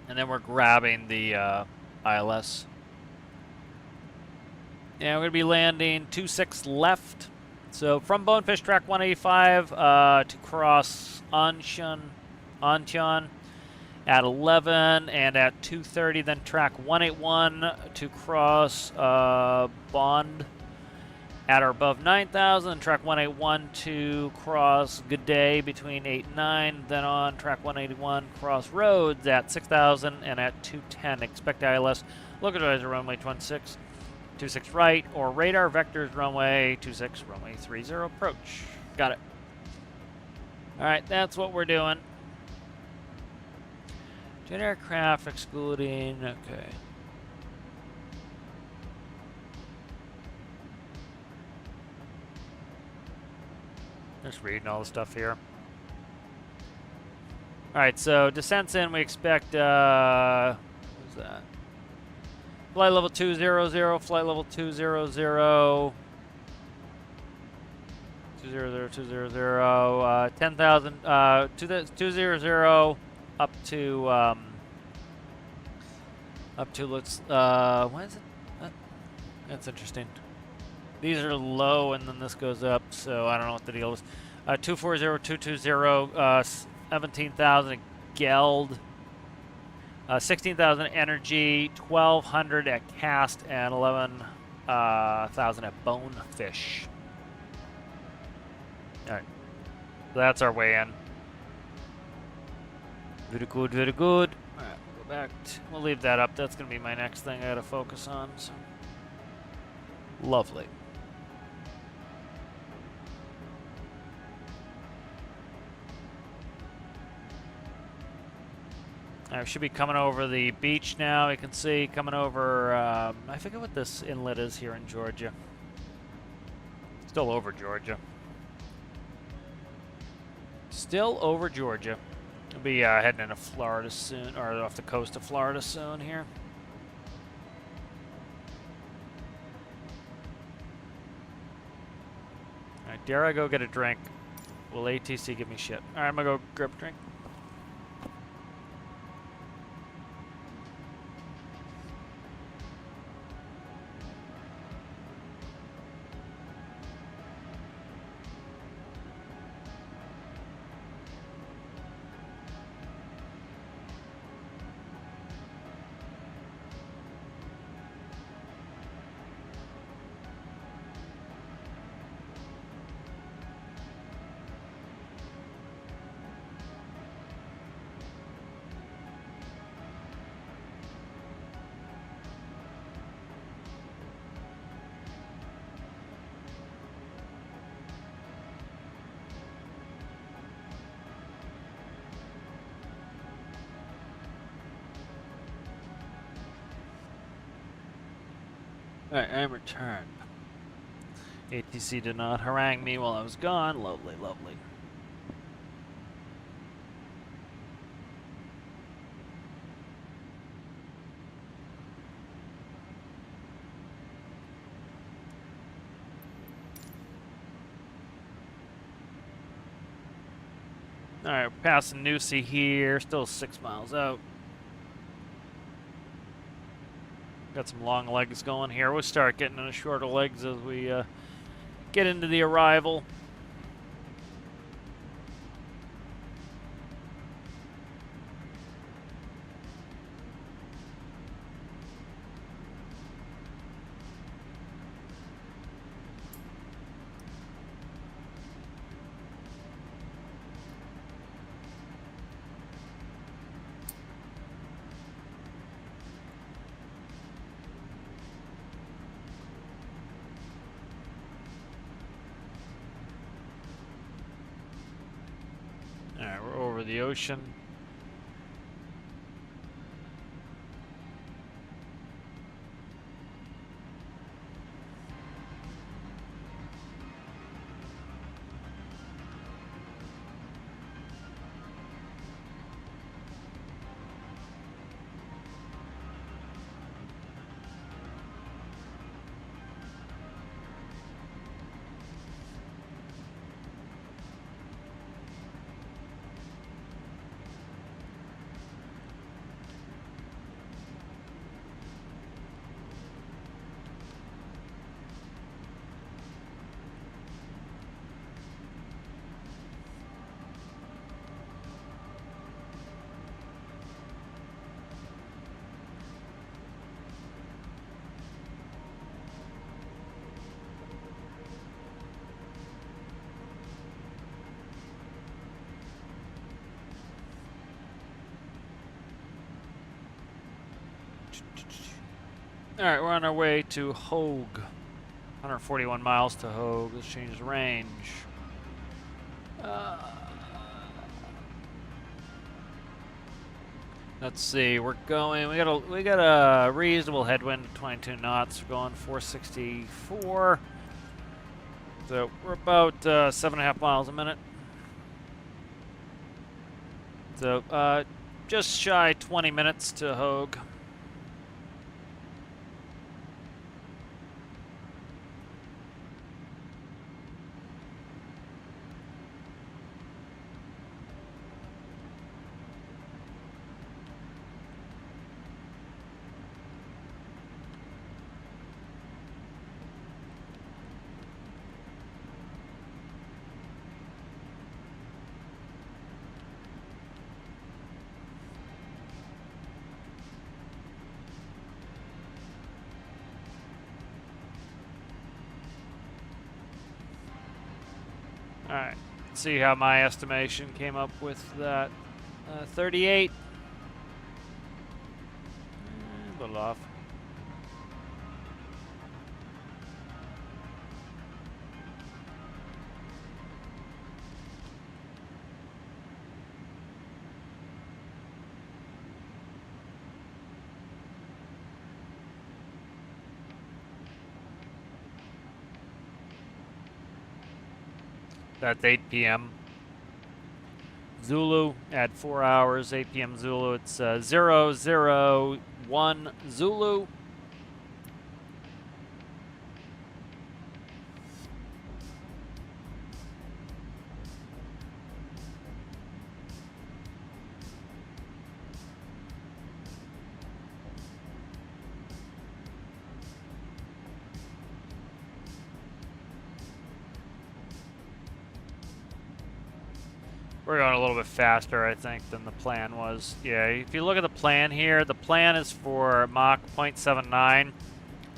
And then we're grabbing the ILS. And we're going to be landing 26 left. So from Bonefish, track 185 to cross Anshan at 11, and at 2:30 then track 181 to cross Bond at or above 9,000, and track 181 to cross Good Day between 8 and 9, then on track 181 cross Roads at 6,000, and at 2:10 expect ILS localizer runway 26 right, or radar vectors runway 26 runway 30 approach. Got it. Alright, that's what we're doing. Jet aircraft excluding, okay. Just reading all the stuff here. Alright, so descents in, we expect, what is that? Flight level 200, flight level 200, 200, 10,000, 200, up to let's what is it? That's interesting. These are low and then this goes up, so I don't know what the deal is. 240, 220, 17,000 Geld, 16,000 Energy, 1,200 at Cast, and 11,000 at Bonefish. All right, so that's our way in. Very good, very good. All right, we'll go back. We'll leave that up. That's going to be my next thing I got to focus on. So. Lovely. I should be coming over the beach now. You can see coming over, I forget what this inlet is here in Georgia. Still over Georgia. Still over Georgia. I'll be heading into Florida soon, or off the coast of Florida soon here. Alright, dare I go get a drink? Will ATC give me shit? Alright, I'm gonna go grab a drink. Alright, I'm returned. ATC did not harangue me while I was gone. Lovely, lovely. Alright, we're passing Noosa here. Still 6 miles out. Got some long legs going here. We'll start getting into shorter legs as we get into the arrival. Alright, we're over the ocean. Alright, we're on our way to Hogue. 141 miles to Hogue. Let's change the range. Let's see, we're going, we got a reasonable headwind of 22 knots. We're going 464. So we're about 7.5 miles a minute. So just shy 20 minutes to Hogue. Alright, let's see how my estimation came up with that. 38. A little off. That's 8 p.m. Zulu at 4 hours, 8 p.m. Zulu. It's 001 Zulu. We're going a little bit faster, I think, than the plan was. Yeah, if you look at the plan here, the plan is for Mach 0.79.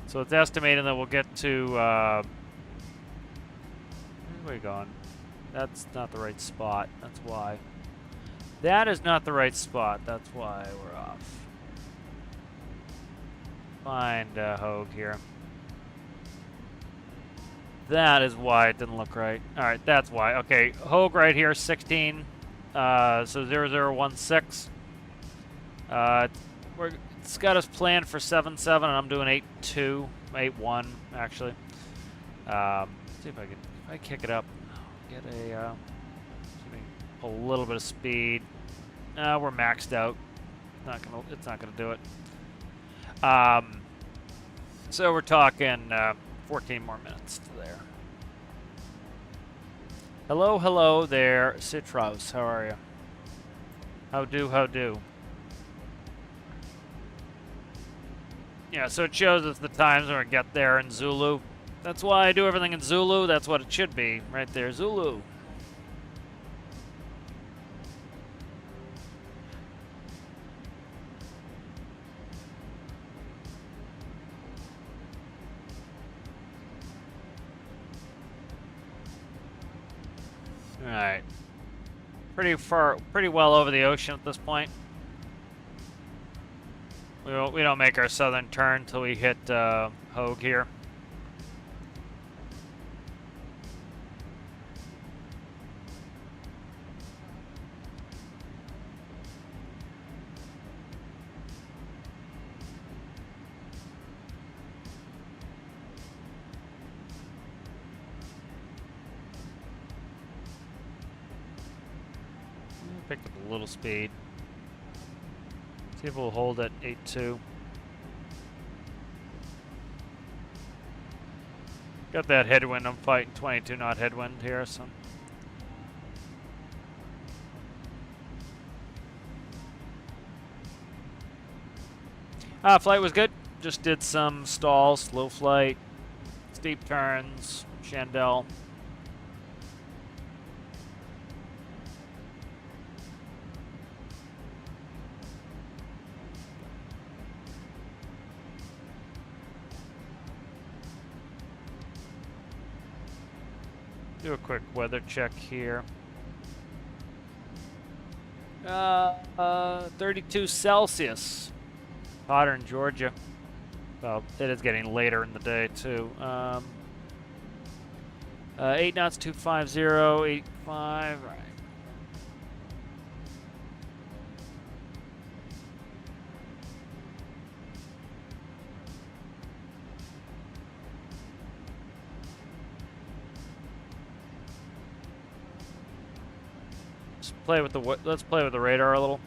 So it's estimating that we'll get to... where are we going? That's not the right spot. That's why. That is not the right spot. That's why we're off. Find Hogue here. That is why it didn't look right. Alright, that's why. Okay, Hogue right here, 16. So 0016. It's got us planned for 77, and I'm doing 82. 8-1 actually. See if I can, if I kick it up, get a, see if I can pull a little bit of speed. We're maxed out. It's not gonna do it. So we're talking 14 more minutes to there. Hello there, Citrus. How are you? How do? Yeah, so it shows us the times when we get there in Zulu. That's why I do everything in Zulu. That's what it should be, right there, Zulu. All right. Pretty well over the ocean at this point. We don't make our southern turn until we hit Hogue here. Picked up a little speed. See if we'll hold at 8-2. Got that headwind. I'm fighting 22 knot headwind here, so. Flight was good. Just did some stalls, slow flight, steep turns, Chandelle. Do a quick weather check here. 32 Celsius. Hotter in Georgia. Well, it is getting later in the day too. 8 knots, 250, 85. Right. Let's play with the radar a little.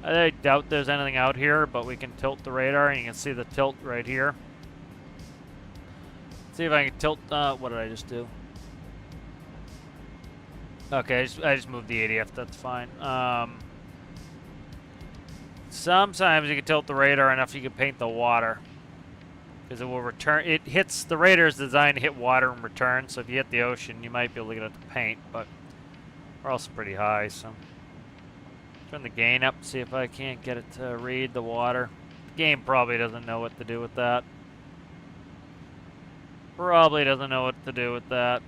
I doubt there's anything out here, but we can tilt the radar, and you can see the tilt right here. See if I can tilt. What did I just do? Okay, I just moved the ADF. That's fine. Sometimes you can tilt the radar enough you can paint the water, because it will return. It hits the radar is designed to hit water and return. So if you hit the ocean, you might be able to get it to paint, but we're also pretty high, so turn the gain up, see if I can't get it to read the water. The game probably doesn't know what to do with that. Probably doesn't know what to do with that.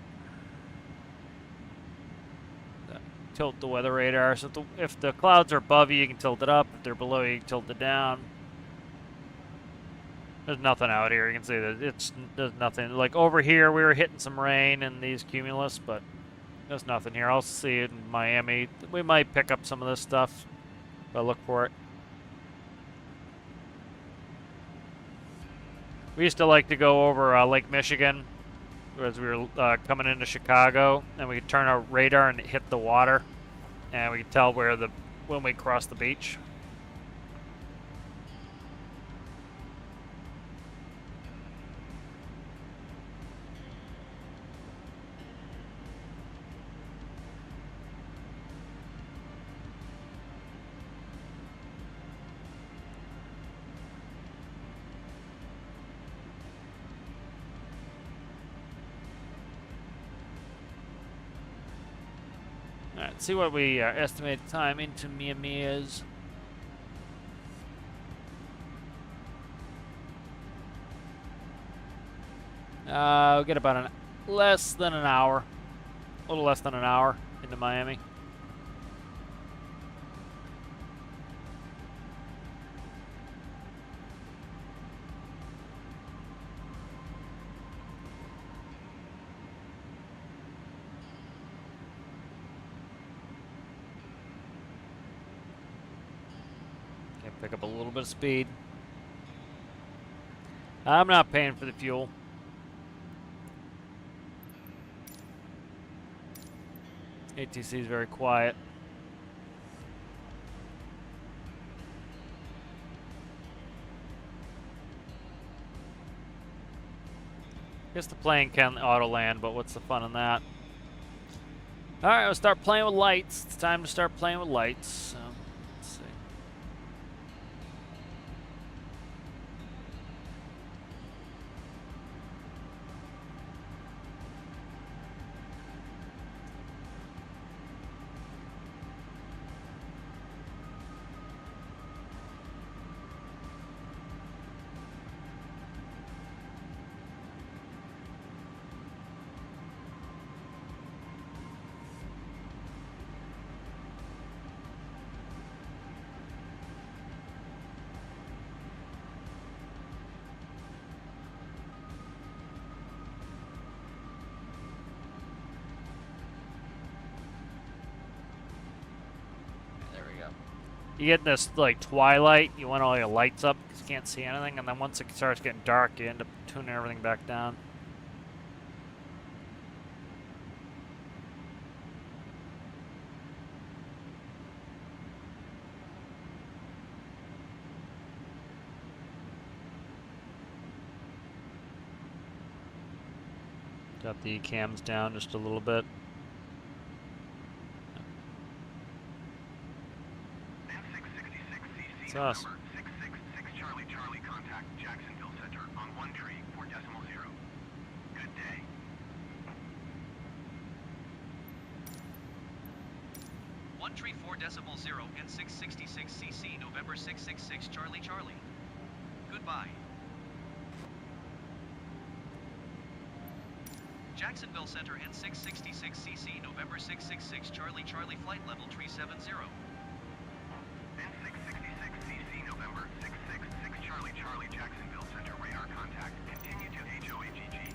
Tilt the weather radar. So if the clouds are above you, you can tilt it up. If they're below you, you can tilt it down. There's nothing out here. You can see that there's nothing. Like over here, we were hitting some rain in these cumulus, but there's nothing here. I'll see it in Miami. We might pick up some of this stuff, but look for it. We used to like to go over Lake Michigan as we were coming into Chicago, and we could turn our radar and hit the water, and we could tell when we crossed the beach. Alright, see what we estimated time into Miami is. We'll get about less than an hour. A little less than an hour into Miami. Pick up a little bit of speed. I'm not paying for the fuel. ATC is very quiet. Guess the plane can auto land, but what's the fun in that? Alright, I'll start playing with lights. It's time to start playing with lights. So, let's see. There we go. You get this like twilight, you want all your lights up because you can't see anything, and then once it starts getting dark, you end up tuning everything back down. Got the cams down just a little bit. It's us. 666 Charlie Charlie, contact Jacksonville Center on 1 tree 4 decimal 0. Good day. 1 tree 4 decimal 0 and 666 CC November 666 Charlie Charlie. Goodbye. Jacksonville Center and 666 CC November 666 Charlie Charlie flight level 370. N666 CC November 666 Charlie Charlie, Jacksonville Center radar contact. Continue to HOAGG.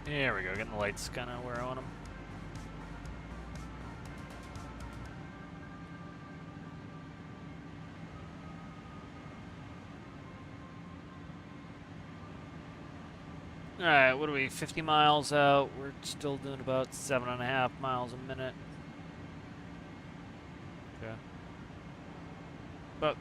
There we go, getting the lights kind of where I want them. Alright, what are we, 50 miles out? We're still doing about 7.5 miles a minute. Okay. But,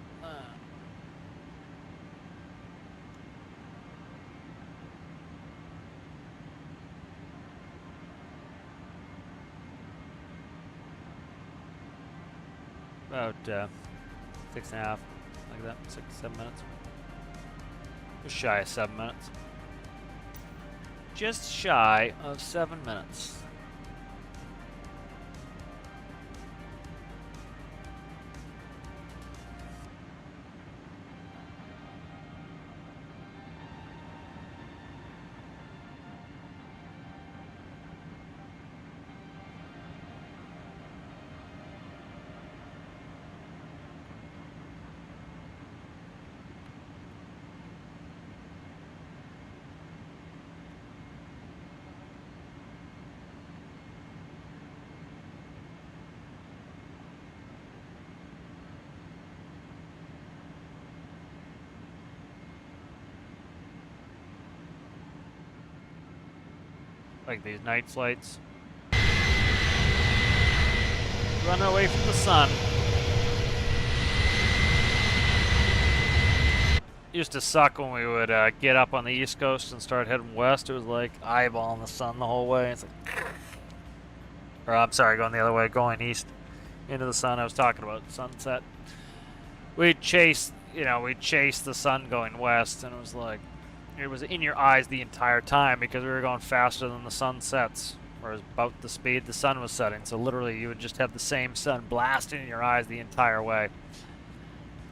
about 6.5, like that, 6-7 minutes. Just shy of 7 minutes. Just shy of 7 minutes. Like these night flights. Running away from the sun. Used to suck when we would get up on the East Coast and start heading west. It was like eyeballing the sun the whole way. It's like, or I'm sorry, going the other way, going east into the sun. I was talking about sunset. We'd chase, we'd chase the sun going west, and it was in your eyes the entire time because we were going faster than the sun sets, or about the speed the sun was setting. So literally, you would just have the same sun blasting in your eyes the entire way. It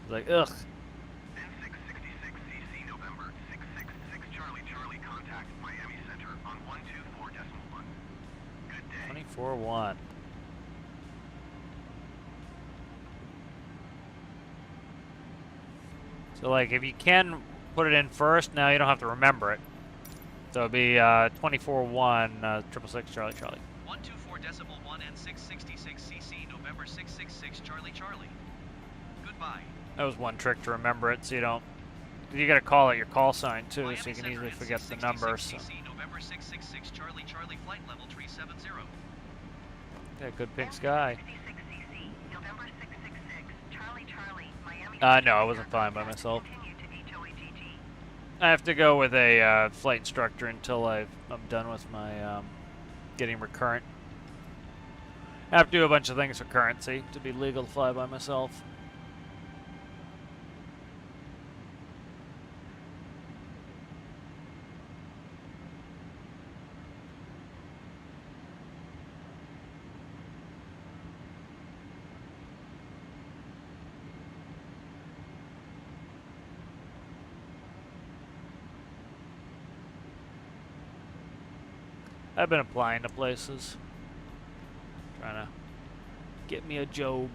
was like, ugh. N666CC November 666 Charlie Charlie contact Miami Center on 124.1. Good day. 24-1. So like if you can put it in first, now you don't have to remember it. So it'd be 24-1 666 Charlie Charlie. 124.1 N666CC November 666 Charlie Charlie. Goodbye. That was one trick to remember it, so you don't. You got to call it your call sign too, Miami so you can Center easily forget the number. So. N666CC November 666 Charlie Charlie flight level 370. Yeah, good pink sky. N666CC, November 666, Charlie Charlie, Miami. No, I wasn't flying by myself. Continue to HOAGG. I have to go with a flight instructor until I'm done with my getting recurrent. I have to do a bunch of things for currency to be legal to fly by myself. I've been applying to places, trying to get me a job.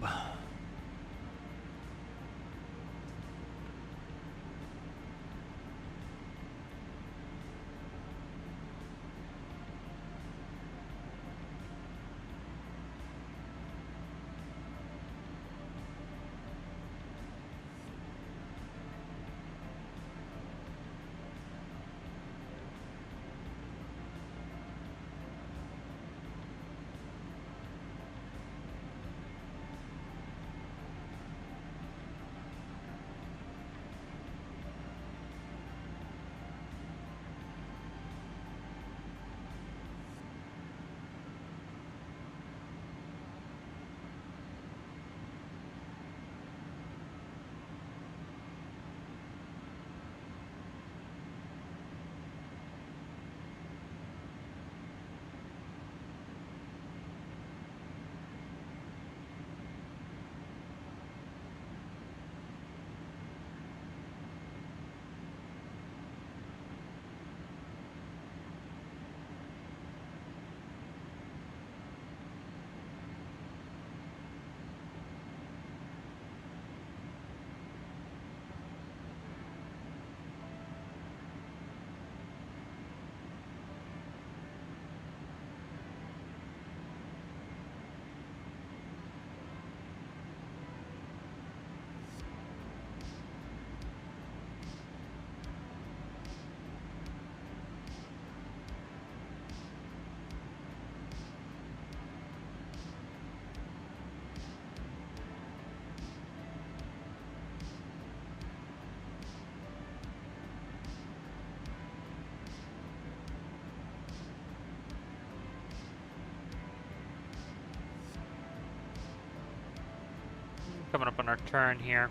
Coming up on our turn here.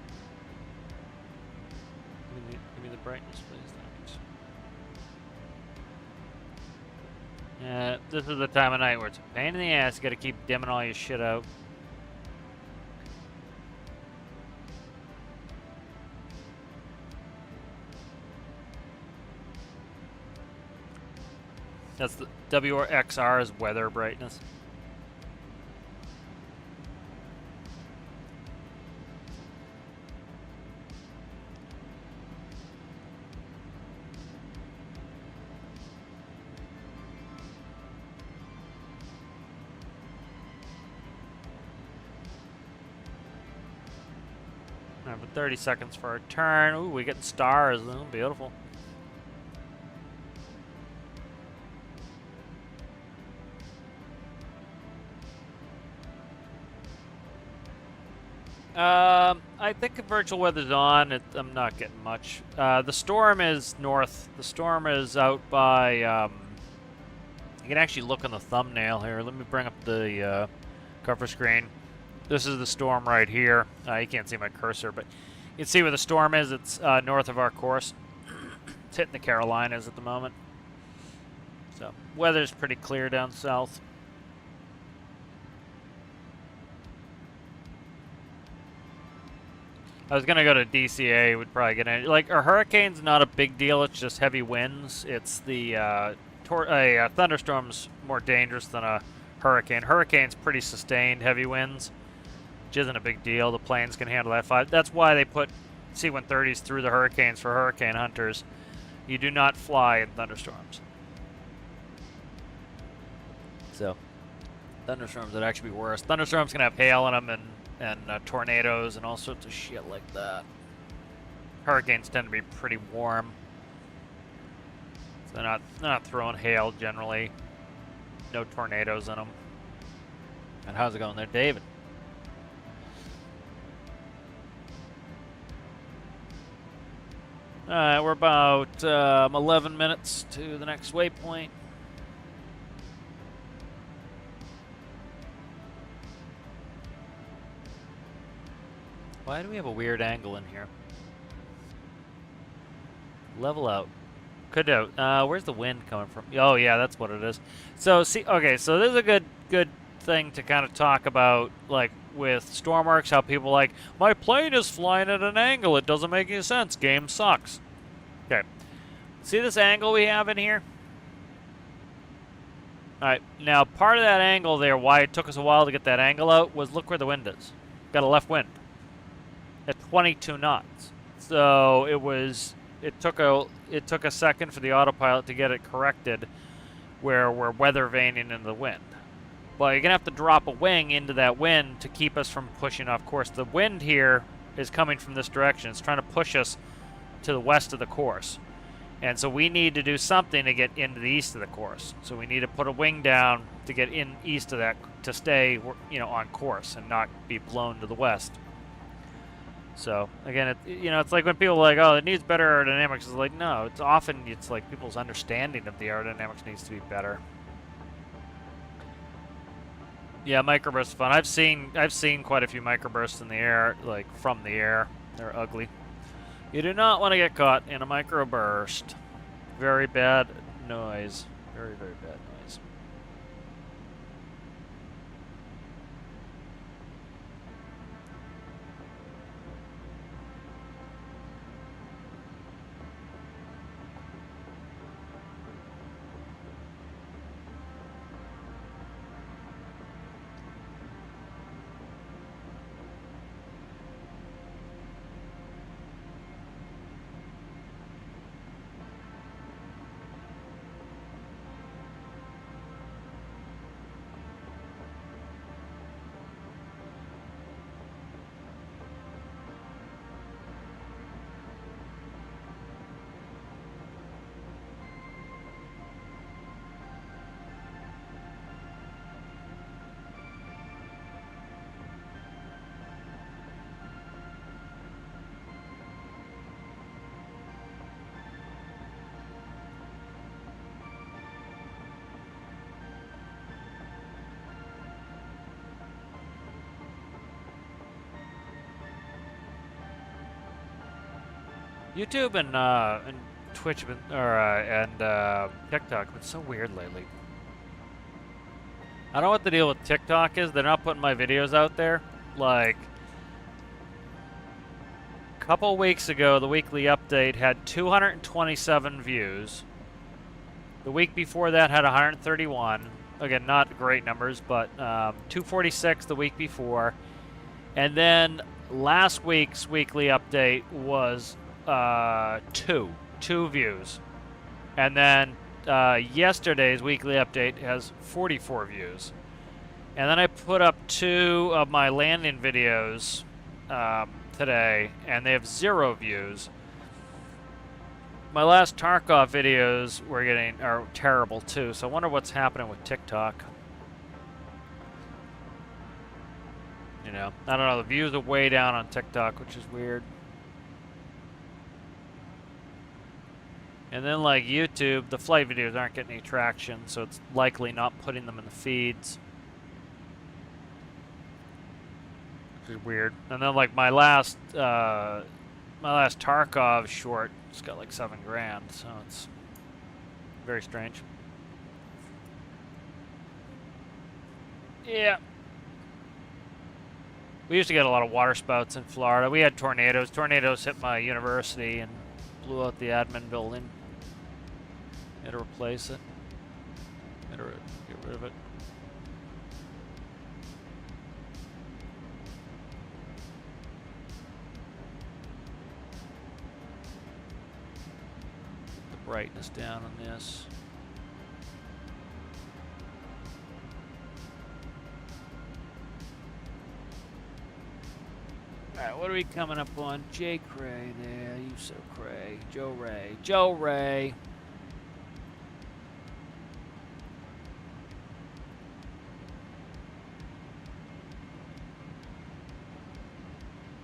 Give me the brightness, please. Thanks. This is the time of night where it's a pain in the ass. You gotta keep dimming all your shit out. That's the WXR is weather brightness. All right, but 30 seconds for our turn. Ooh, we getting stars. Ooh, beautiful. I think virtual weather's on. I'm not getting much. The storm is north. The storm is out by. You can actually look on the thumbnail here. Let me bring up the cover screen. This is the storm right here. You can't see my cursor, but you can see where the storm is. It's north of our course. It's hitting the Carolinas at the moment. So weather's pretty clear down south. I was gonna go to DCA. Would probably get in. Like a hurricane's not a big deal. It's just heavy winds. It's the thunderstorm's more dangerous than a hurricane. Hurricane's pretty sustained heavy winds, which isn't a big deal. The planes can handle that. That's why they put C-130s through the hurricanes for hurricane hunters. You do not fly in thunderstorms. So thunderstorms would actually be worse. Thunderstorms can have hail in them and tornadoes and all sorts of shit like that. Hurricanes tend to be pretty warm, so they're not throwing hail generally. No tornadoes in them. And how's it going there, David? Alright, we're about 11 minutes to the next waypoint. Why do we have a weird angle in here? Level out. Could do. Where's the wind coming from? Oh yeah, that's what it is. So see, okay, so this is a good thing to kind of talk about, like with Stormworks, how people like, my plane is flying at an angle. It doesn't make any sense. Game sucks. Okay. See this angle we have in here? All right. Now part of that angle there, why it took us a while to get that angle out, was look where the wind is. Got a left wind at 22 knots. So it took a second for the autopilot to get it corrected where we're weather vaning into the wind. But you're gonna have to drop a wing into that wind to keep us from pushing off course. The wind here is coming from this direction. It's trying to push us to the west of the course. And so we need to do something to get into the east of the course. So we need to put a wing down to get in east of that, to stay, on course and not be blown to the west. So again, it's like when people are like, oh, it needs better aerodynamics. It's like, no, it's like people's understanding of the aerodynamics needs to be better. Yeah, microbursts is fun. I've seen quite a few microbursts in the air, like from the air. They're ugly. You do not want to get caught in a microburst. Very bad noise. Very, very bad noise. YouTube and Twitch have been, and TikTok have been so weird lately. I don't know what the deal with TikTok is. They're not putting my videos out there. Like, a couple weeks ago, the weekly update had 227 views. The week before that had 131. Again, not great numbers, but 246 the week before. And then last week's weekly update was two views. And then yesterday's weekly update has 44 views. And then I put up 2 of my landing videos today, and they have 0 views. My last Tarkov videos are terrible too, so I wonder what's happening with TikTok. You know, I don't know. The views are way down on TikTok, which is weird. And then, like YouTube, the flight videos aren't getting any traction, so it's likely not putting them in the feeds. Which is weird. And then, like my last Tarkov short, it's got like $7 grand, so it's very strange. Yeah. We used to get a lot of water spouts in Florida. We had tornadoes. Tornadoes hit my university and blew out the admin building. Had to replace it. Had to get rid of it. Put the brightness down on this. Alright, what are we coming up on? Jay Cray there. You so cray. Joe Ray. Joe Ray.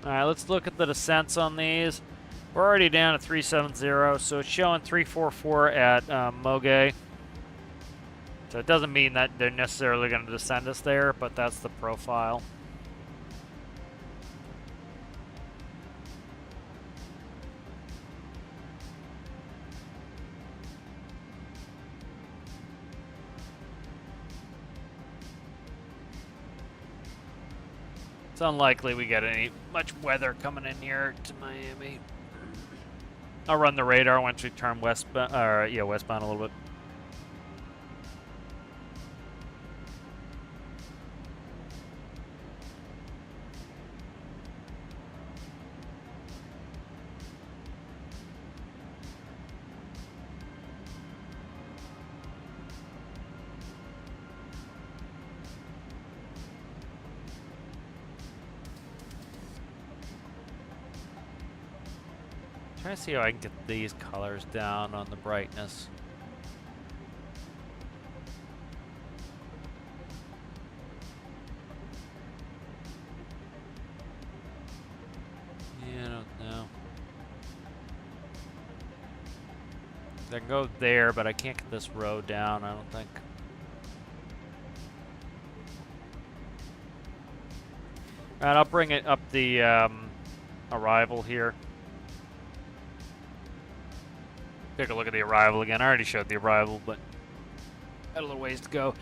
Alright, let's look at the descents on these. We're already down at 370, so it's showing 344 at Moge. So it doesn't mean that they're necessarily going to descend us there, but that's the profile. It's unlikely we get any much weather coming in here to Miami. I'll run the radar once we turn westbound a little bit. Trying to see how I can get these colors down on the brightness. Yeah, I don't know. I can go there, but I can't get this row down, I don't think. Alright, I'll bring it up the arrival here. Take a look at the arrival again. I already showed the arrival, but got a little ways to go.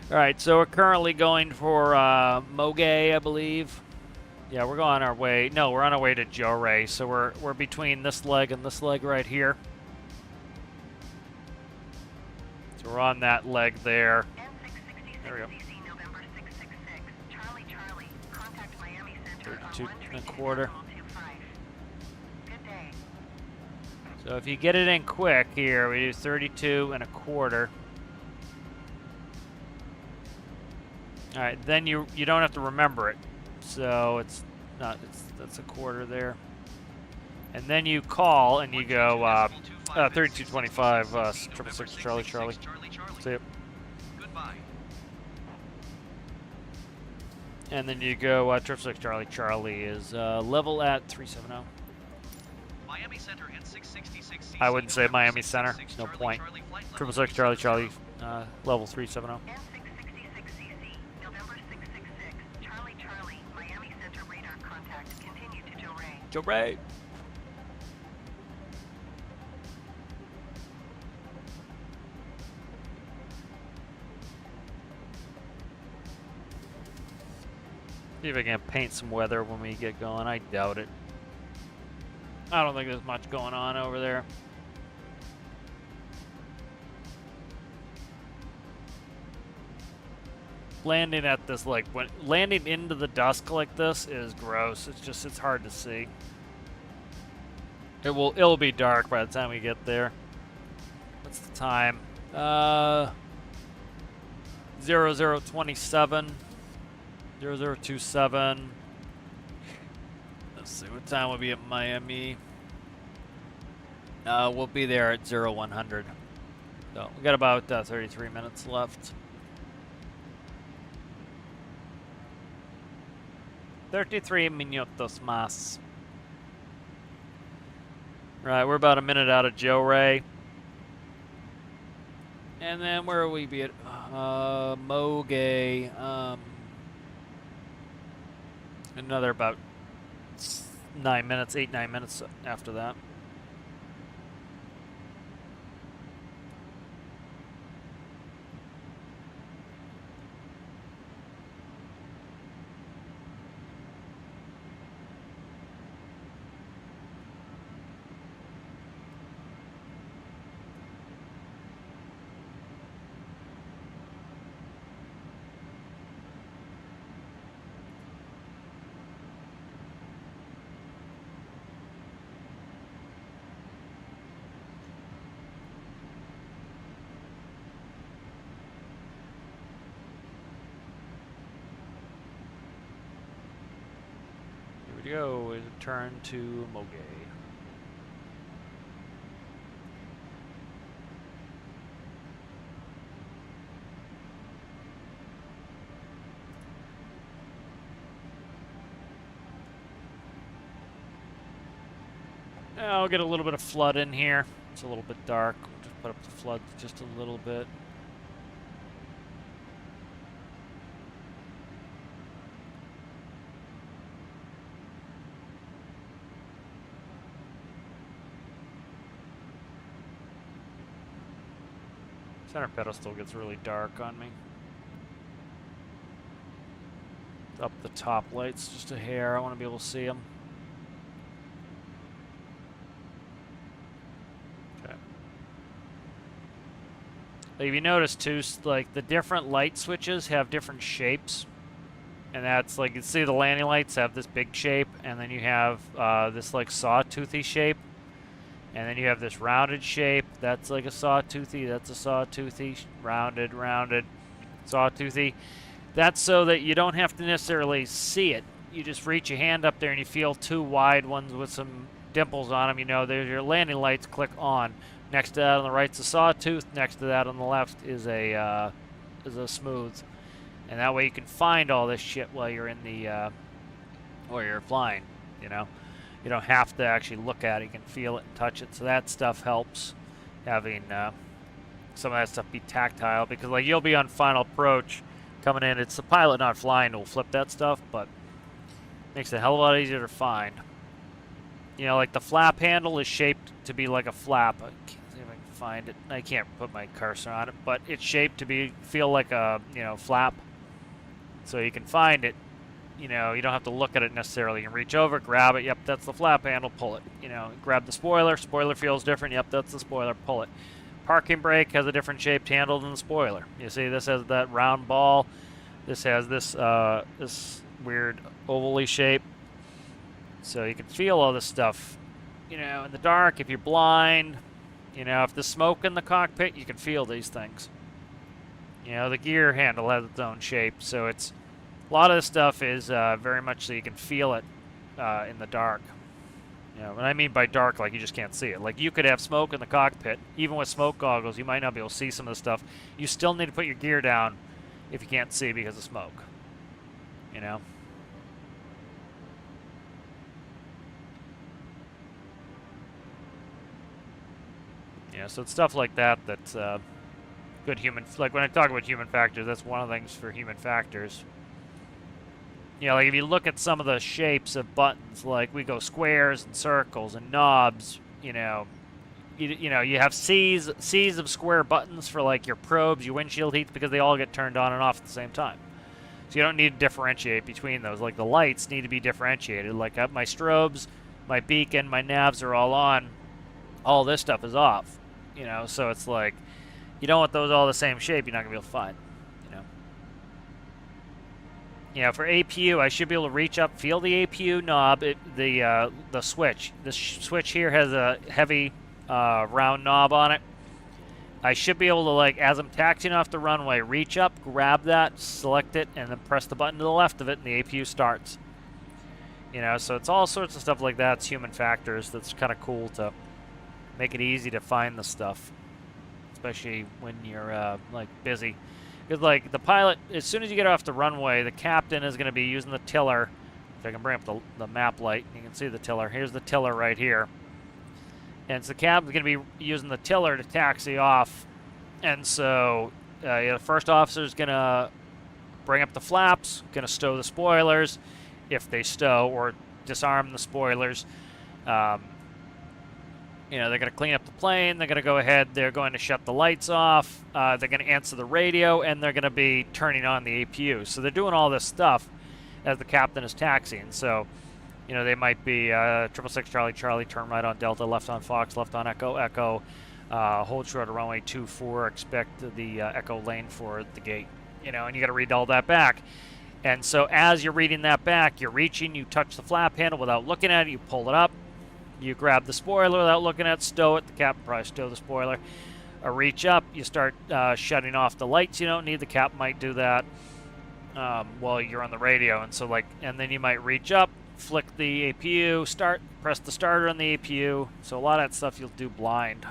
All right, so we're currently going for Moge, I believe. Yeah, we're going our way. No, we're on our way to Joray. So we're between this leg and this leg right here. So we're on that leg there. There we go. 32 and a quarter. So if you get it in quick here, we do 32 and a quarter. All right, then you don't have to remember it. So that's a quarter there. And then you call and you go 3225 666 Charlie. See it. Goodbye. And then you go 666 Charlie is level at 370. Miami Center and 666 I wouldn't say Miami Center. No point. 666 Charlie, level 370. N666cc, November 666, Charlie, Miami Center radar contact. Continue to Joe Ray. Joe Ray. See if I can paint some weather when we get going. I doubt it. I don't think there's much going on over there. Landing at this, like, when landing into the dusk like this is gross. It's hard to see. It'll be dark by the time we get there. What's the time? 0027. 0027. Let's see, what time will be at Miami? We'll be there at 0100. So we got about 33 minutes left. 33 minutos más. Right, we're about a minute out of Joe Ray. And then where will we be at? Moge. Another about 9 minutes, 8-9 minutes after that. Here we go, and turn to Moge. I'll get a little bit of flood in here. It's a little bit dark. We'll just put up the flood just a little bit. Center pedestal gets really dark on me. Up the top lights just a hair. I want to be able to see them. Okay. Like if you notice too, like the different light switches have different shapes. And that's like, you see the landing lights have this big shape, and then you have this like sawtoothy shape. And then you have this rounded shape, that's like a sawtoothy, that's a sawtoothy, rounded, sawtoothy. That's so that you don't have to necessarily see it. You just reach your hand up there and you feel two wide ones with some dimples on them. You know, there's your landing lights, click on. Next to that on the right's a sawtooth, next to that on the left is a smooth. And that way you can find all this shit while you're in the, while you're flying, you know. You don't have to actually look at it. You can feel it and touch it. So that stuff helps, having some of that stuff be tactile. Because like you'll be on final approach coming in. It's the pilot not flying who will flip that stuff, but makes it a hell of a lot easier to find. You know, like the flap handle is shaped to be like a flap. I can't see if I can find it. I can't put my cursor on it, but it's shaped to feel like a, you know, flap. So you can find it. You know, you don't have to look at it necessarily. You can reach over, grab it. Yep, that's the flap handle. Pull it. You know, grab the spoiler. Spoiler feels different. Yep, that's the spoiler. Pull it. Parking brake has a different shaped handle than the spoiler. You see, this has that round ball. This has this this weird ovally shape. So you can feel all this stuff. You know, in the dark, if you're blind, you know, if there's smoke in the cockpit, you can feel these things. You know, the gear handle has its own shape, so it's... A lot of this stuff is very much so you can feel it in the dark. You know, what I mean by dark, like you just can't see it. Like you could have smoke in the cockpit, even with smoke goggles, you might not be able to see some of the stuff. You still need to put your gear down if you can't see because of smoke. You know? Yeah, so it's stuff like that that's good human... Like when I talk about human factors, that's one of the things for human factors. You know, like if you look at some of the shapes of buttons, like we go squares and circles and knobs, you know, you know, you have seas of square buttons for like your probes, your windshield heats, because they all get turned on and off at the same time. So you don't need to differentiate between those. Like the lights need to be differentiated. Like my strobes, my beacon, my navs are all on. All this stuff is off. You know, so it's like, you don't want those all the same shape, you're not going to be able to find. You know, for APU, I should be able to reach up, feel the APU knob, the switch. This switch here has a heavy round knob on it. I should be able to, like, as I'm taxiing off the runway, reach up, grab that, select it, and then press the button to the left of it, and the APU starts. You know, so it's all sorts of stuff like that. It's human factors. That's kind of cool to make it easy to find the stuff, especially when you're, like, busy. Because, like, the pilot, as soon as you get off the runway, the captain is going to be using the tiller I can bring up the map light. You can see the tiller. Here's the tiller right here. And so the captain's going to be using the tiller to taxi off. And so the first officer's going to bring up the flaps, going to stow the spoilers, if they stow, or disarm the spoilers. You know, they're going to clean up the plane. They're going to go ahead. They're going to shut the lights off. They're going to answer the radio, and they're going to be turning on the APU. So they're doing all this stuff as the captain is taxiing. So, you know, they might be 666 Charlie Charlie, turn right on Delta, left on Fox, left on Echo, Echo, hold short of runway 24, expect the Echo lane for the gate. You know, and you got to read all that back. And so as you're reading that back, you're reaching, you touch the flap handle without looking at it, you pull it up. You grab the spoiler without looking at it, stow it. The captain probably stow the spoiler. Reach up, you start shutting off the lights you don't need. The captain might do that while you're on the radio. And so and then you might reach up, flick the APU, press the starter on the APU. So a lot of that stuff you'll do blind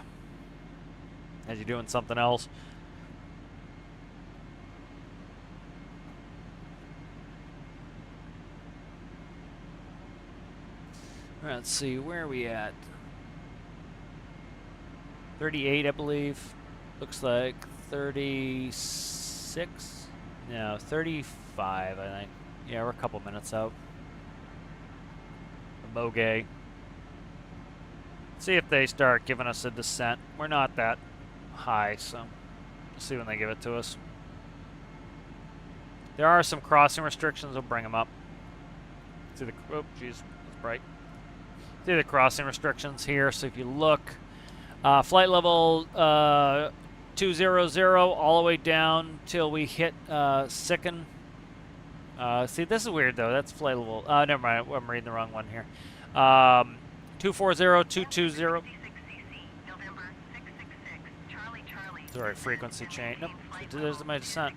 as you're doing something else. Let's see, where are we at? 38, I believe. Looks like 36. No, 35, I think. Yeah, we're a couple minutes out. The Moge. See if they start giving us a descent. We're not that high, so we'll see when they give it to us. There are some crossing restrictions. We'll bring them up. See the, oh, jeez, it's bright. See the crossing restrictions here. So if you look, flight level 200 all the way down till we hit Sicken. See, this is weird though. That's flight level. Never mind. I'm reading the wrong one here. 240, 220. Sorry, frequency change. Nope. There's my descent.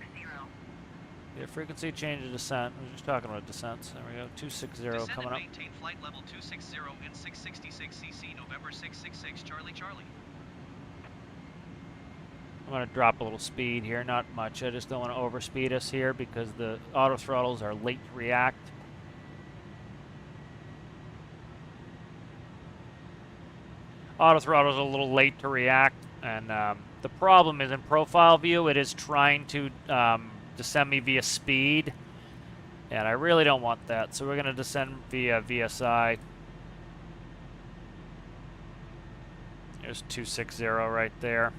Yeah, frequency change of descent. We were just talking about descents. There we go. 260 Descend coming and up. maintain flight level 260 and 666 CC, November 666 Charlie Charlie. I'm going to drop a little speed here. Not much. I just don't want to overspeed us here because the auto throttles are late to react. Auto throttles are a little late to react. And the problem is in profile view, it is trying to descend me via speed, and I really don't want that, so we're going to descend via VSI. There's 260 right there.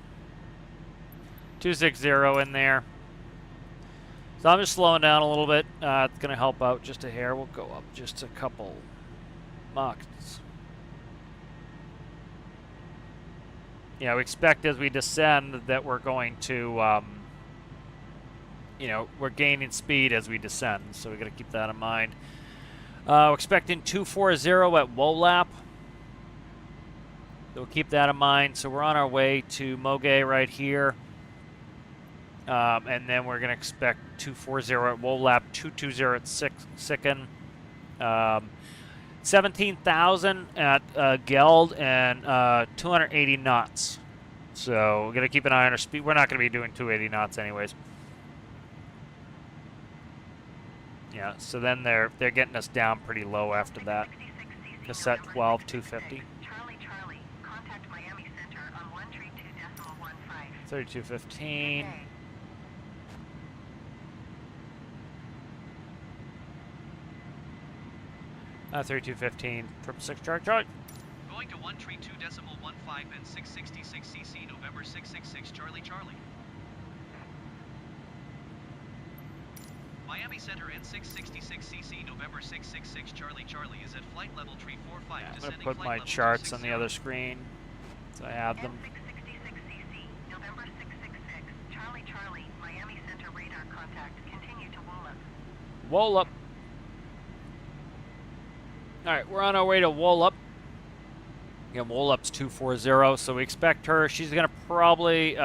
260 in there. So I'm just slowing down a little bit. It's going to help out just a hair. We'll go up just a couple Machs. Yeah, we expect as we descend that we're going to you know, we're gaining speed as we descend, so we got to keep that in mind. We're expecting 240 at WOLAP. So we'll keep that in mind. So we're on our way to Moge right here. And then we're going to expect 240 at WOLAP, 220 at Sicken, 17,000 at Geld, and 280 knots. So we're going to keep an eye on our speed. We're not going to be doing 280 knots anyways. Yeah, so then they're getting us down pretty low after that. Just set 12, 250. Charlie Charlie, contact Miami Center on 132.15. 3215. 3215, 666 Charlie. Going to 132.15 and 666 CC, November 666 Charlie Charlie. Miami Center and 666 CC, November 666 Charlie Charlie is at flight level 345. Yeah, I'm going to descending put flight my level charts on 260. the other screen, so I have them. 666 CC, November 666, Charlie Charlie, Miami Center radar contact. Continue to Woollett. Woollett. Alright, we're on our way to Woollett. Again, Woolett's 240, so we expect her. She's going to probably,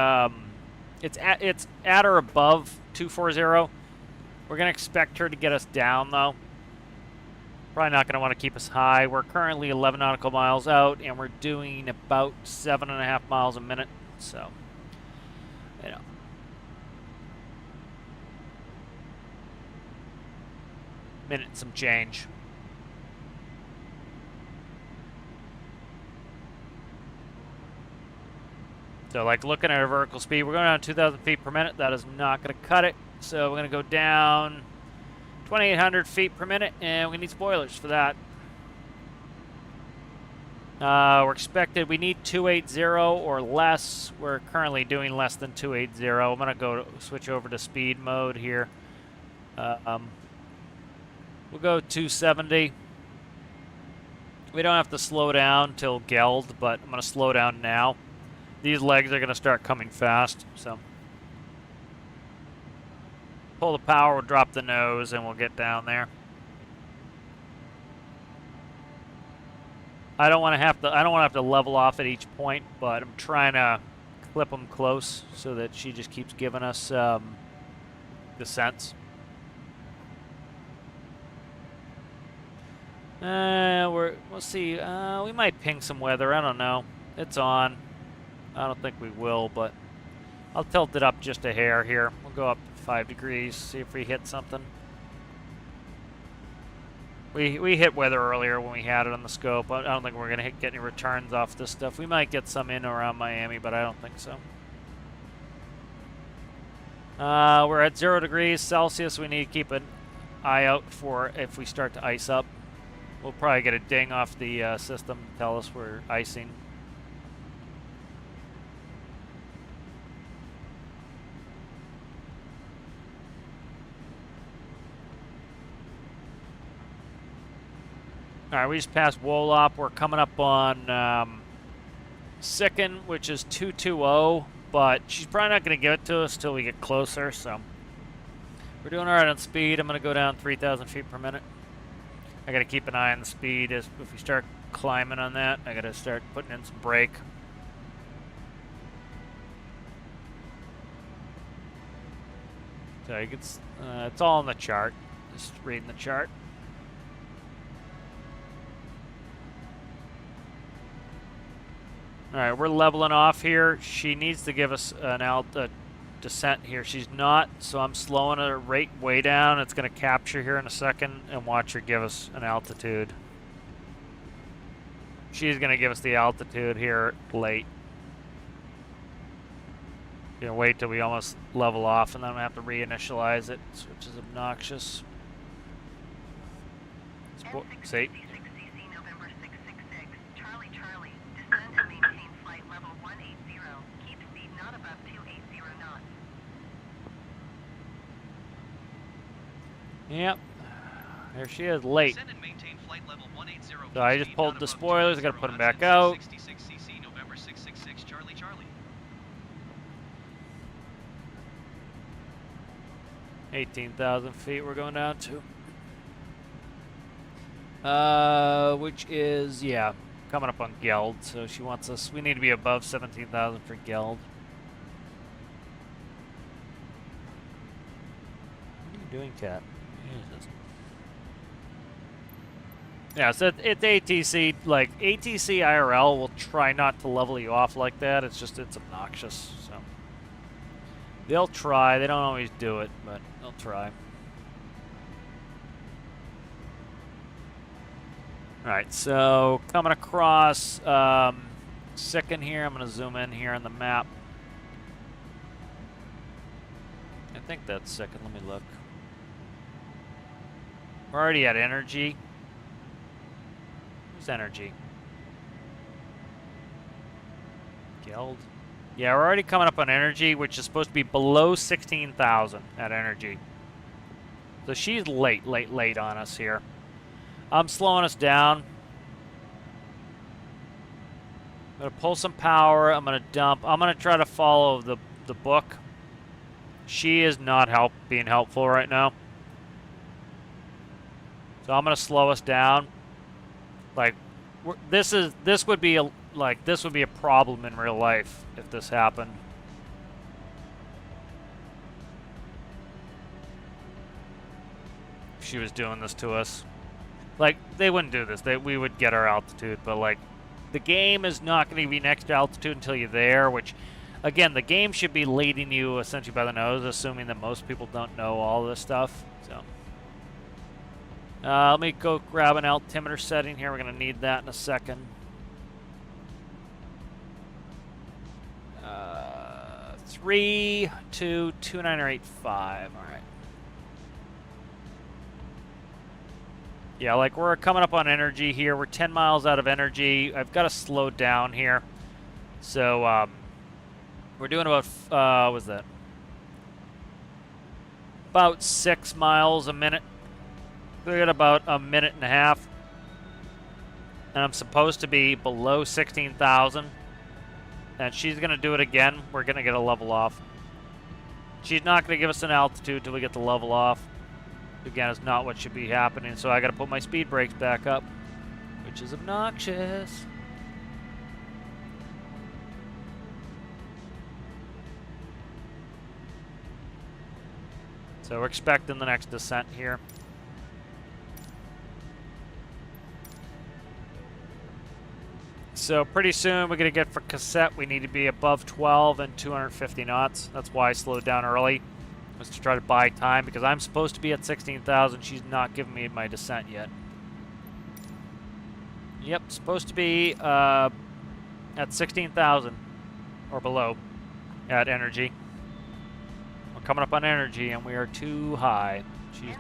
it's at or above 240. We're going to expect her to get us down, though. Probably not going to want to keep us high. We're currently 11 nautical miles out, and we're doing about 7.5 miles a minute. So, you know. Minute and some change. So like looking at our vertical speed, we're going down 2,000 feet per minute. That is not going to cut it. So we're going to go down 2,800 feet per minute, and we're going to need spoilers for that. We're expected, we need 280 or less. We're currently doing less than 280. I'm going to switch over to speed mode here. We'll go 270. We don't have to slow down till Geld, but I'm going to slow down now. These legs are going to start coming fast, so. Pull the power, we'll drop the nose, and we'll get down there. I don't want to have to level off at each point, but I'm trying to clip them close so that she just keeps giving us descents. We'll see. We might ping some weather. I don't know. It's on. I don't think we will, but I'll tilt it up just a hair here. We'll go up 5 degrees. See if we hit something. We hit weather earlier when we had it on the scope. I don't think we're gonna get any returns off this stuff. We might get some in around Miami, but I don't think so. We're at 0 degrees Celsius. We need to keep an eye out for if we start to ice up. We'll probably get a ding off the system to tell us we're icing. All right, we just passed Wolop. We're coming up on Sicken, which is 220, but she's probably not going to give it to us till we get closer, so. We're doing all right on speed. I'm going to go down 3,000 feet per minute. I got to keep an eye on the speed. If we start climbing on that, I got to start putting in some brake. So it's all in the chart. Just reading the chart. All right, we're leveling off here. She needs to give us an descent here. She's not, so I'm slowing her rate way down. It's going to capture here in a second and watch her give us an altitude. She's going to give us the altitude here late. Gonna wait till we almost level off, and then I'm going to have to reinitialize it, which is obnoxious. See? November 666, Charlie Charlie, descend and maintain flight level 180. Keep speed not above 280 knots. Yep. There she is, late. Descend and maintain flight level 180. So I just pulled the spoilers. I got to put them back out. 66 cc, November 666, Charlie Charlie. 18,000 feet we're going down to. Which is, yeah, coming up on Geld. So she wants us, we need to be above 17,000 for Geld. What are you doing, Cat? Jesus. Yeah, so it's ATC, like, ATC IRL will try not to level you off like that. It's just, it's obnoxious, so. They'll try. They don't always do it, but they'll try. Alright, so coming across Sicken here. I'm going to zoom in here on the map. I think that's Sicken. Let me look. We're already at energy. Who's energy? Geld. Yeah, we're already coming up on energy, which is supposed to be below 16,000 at energy. So she's late on us here. I'm slowing us down. I'm going to pull some power. I'm going to dump. I'm going to try to follow the book. She is not being helpful right now. So I'm going to slow us down. Like, this would be a problem in real life if this happened. If she was doing this to us. Like, they wouldn't do this. We would get our altitude, but like, the game is not going to be next to altitude until you're there, which, again, the game should be leading you essentially by the nose, assuming that most people don't know all this stuff. So, let me go grab an altimeter setting here. We're going to need that in a second. 322985. All right. Yeah, like we're coming up on energy here. We're 10 miles out of energy. I've got to slow down here. So we're doing about what was that? About 6 miles a minute. We got about a minute and a half. And I'm supposed to be below 16,000. And she's going to do it again. We're going to get a level off. She's not going to give us an altitude until we get the level off. Again, it's not what should be happening. So I got to put my speed brakes back up, which is obnoxious. So we're expecting the next descent here. So pretty soon we're going to get for cassette, we need to be above 12 and 250 knots. That's why I slowed down early, was to try to buy time, because I'm supposed to be at 16,000. She's not giving me my descent yet. Yep, supposed to be at 16,000 or below at energy. We're coming up on energy and we are too high. She's,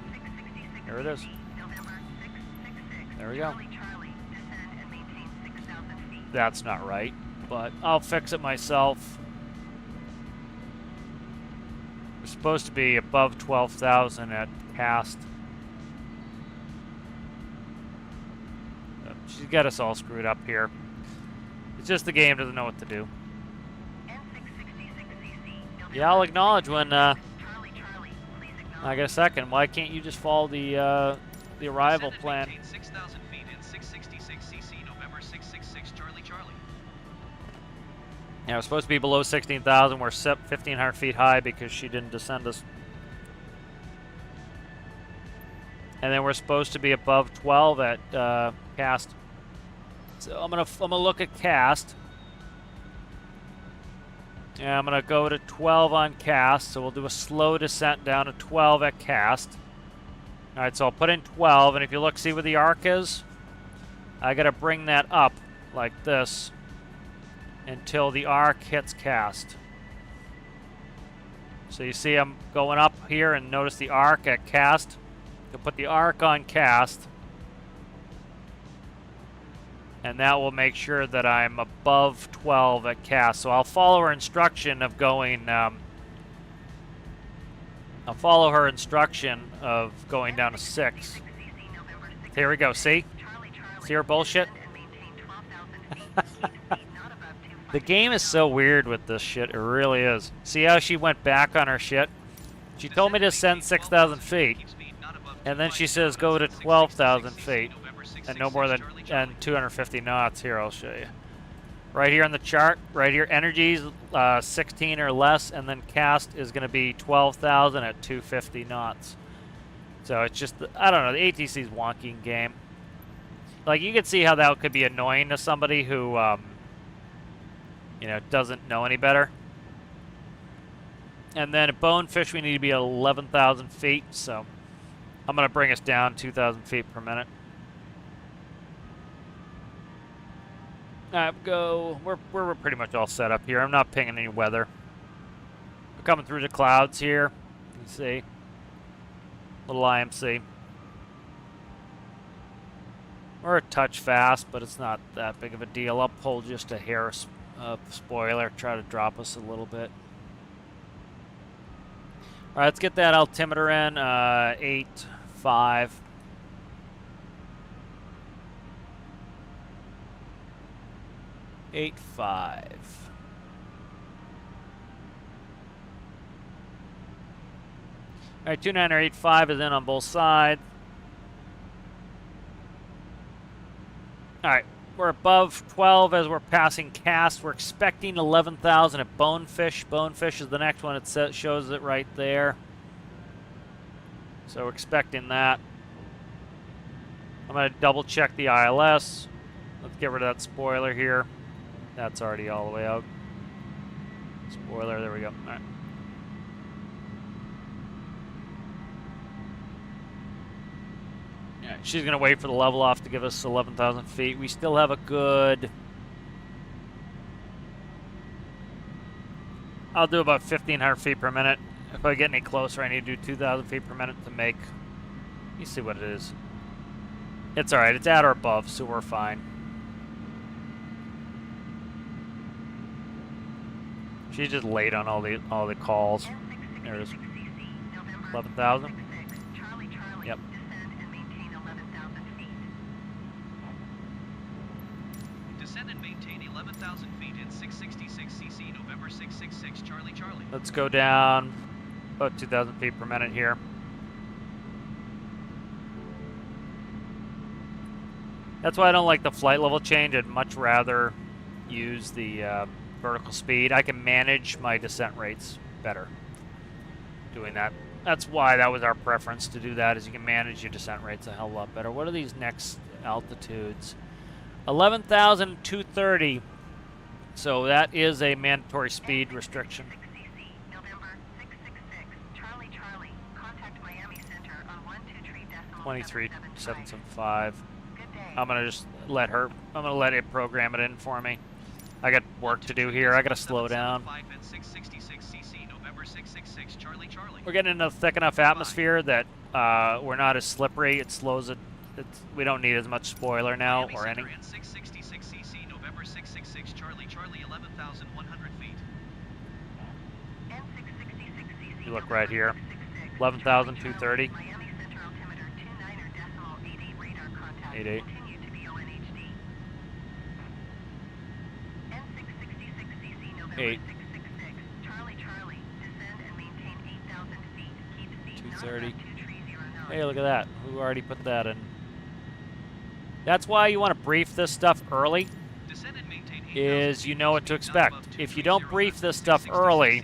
there it is. There we go. That's not right, but I'll fix it myself. We're supposed to be above 12,000 at cast. She's got us all screwed up here. It's just the game doesn't know what to do. Yeah, I'll acknowledge when I get a second. Why can't you just follow the arrival plan? Yeah, we're supposed to be below 16,000. We're 1,500 feet high because she didn't descend us. And then we're supposed to be above 12 at cast. So I'm gonna look at cast. Yeah, I'm gonna go to 12 on cast. So we'll do a slow descent down to 12 at cast. All right, so I'll put in 12, and if you look, see where the arc is? I gotta bring that up like this until the arc hits cast. So you see I'm going up here, and notice the arc at cast. You'll put the arc on cast, and that will make sure that I'm above 12 at cast. So I'll follow her instruction of going down to 6. Here we go, see? See her bullshit? The game is so weird with this shit, it really is. See how she went back on her shit? She told me to send 6,000 feet, and then she says go to 12,000 feet, and no more than 250 knots. Here, I'll show you. Right here on the chart, right here, energy's 16 or less, and then cast is going to be 12,000 at 250 knots. So it's just, I don't know, the ATC's wonky game. Like, you can see how that could be annoying to somebody who, you know, doesn't know any better. And then at Bonefish, we need to be at 11,000 feet, so I'm going to bring us down 2,000 feet per minute. We're pretty much all set up here. I'm not pinging any weather. We're coming through the clouds here. You can see. Little IMC. We're a touch fast, but it's not that big of a deal. I'll pull just a hair spoiler, try to drop us a little bit. All right, let's get that altimeter in. 8.5. All right, 2985 is in on both sides. All right, we're above 12 as we're passing cast. We're expecting 11,000 at Bonefish. Bonefish is the next one. It shows it right there. So we're expecting that. I'm going to double check the ILS. Let's get rid of that spoiler here. That's already all the way out. Spoiler, there we go. All right. Yeah, she's going to wait for the level off to give us 11,000 feet. We still have a good I'll do about 1,500 feet per minute. If I get any closer, I need to do 2,000 feet per minute to make. You see what it is. It's all right. It's at or above, so we're fine. She's just late on all the calls. There it is. 11,000. Yep. Descend and maintain 11,000 feet in 666 cc, November 666, Charlie Charlie. Let's go down about 2,000 feet per minute here. That's why I don't like the flight level change. I'd much rather use the vertical speed. I can manage my descent rates better doing that. That's why that was our preference to do that, is you can manage your descent rates a hell of a lot better. What are these next altitudes? 11,230. So that is a mandatory speed restriction. 23,775. I'm gonna just let her. I'm gonna let it program it in for me. I got work to do here. I gotta slow down. We're getting into a thick enough atmosphere that we're not as slippery. It slows it. We don't need as much spoiler now or any. You look right here. 11,230. 88. Eight. 230. Hey, look at that. Who already put that in? That's why you want to brief this stuff early, is you know what to expect. If you don't brief this stuff early,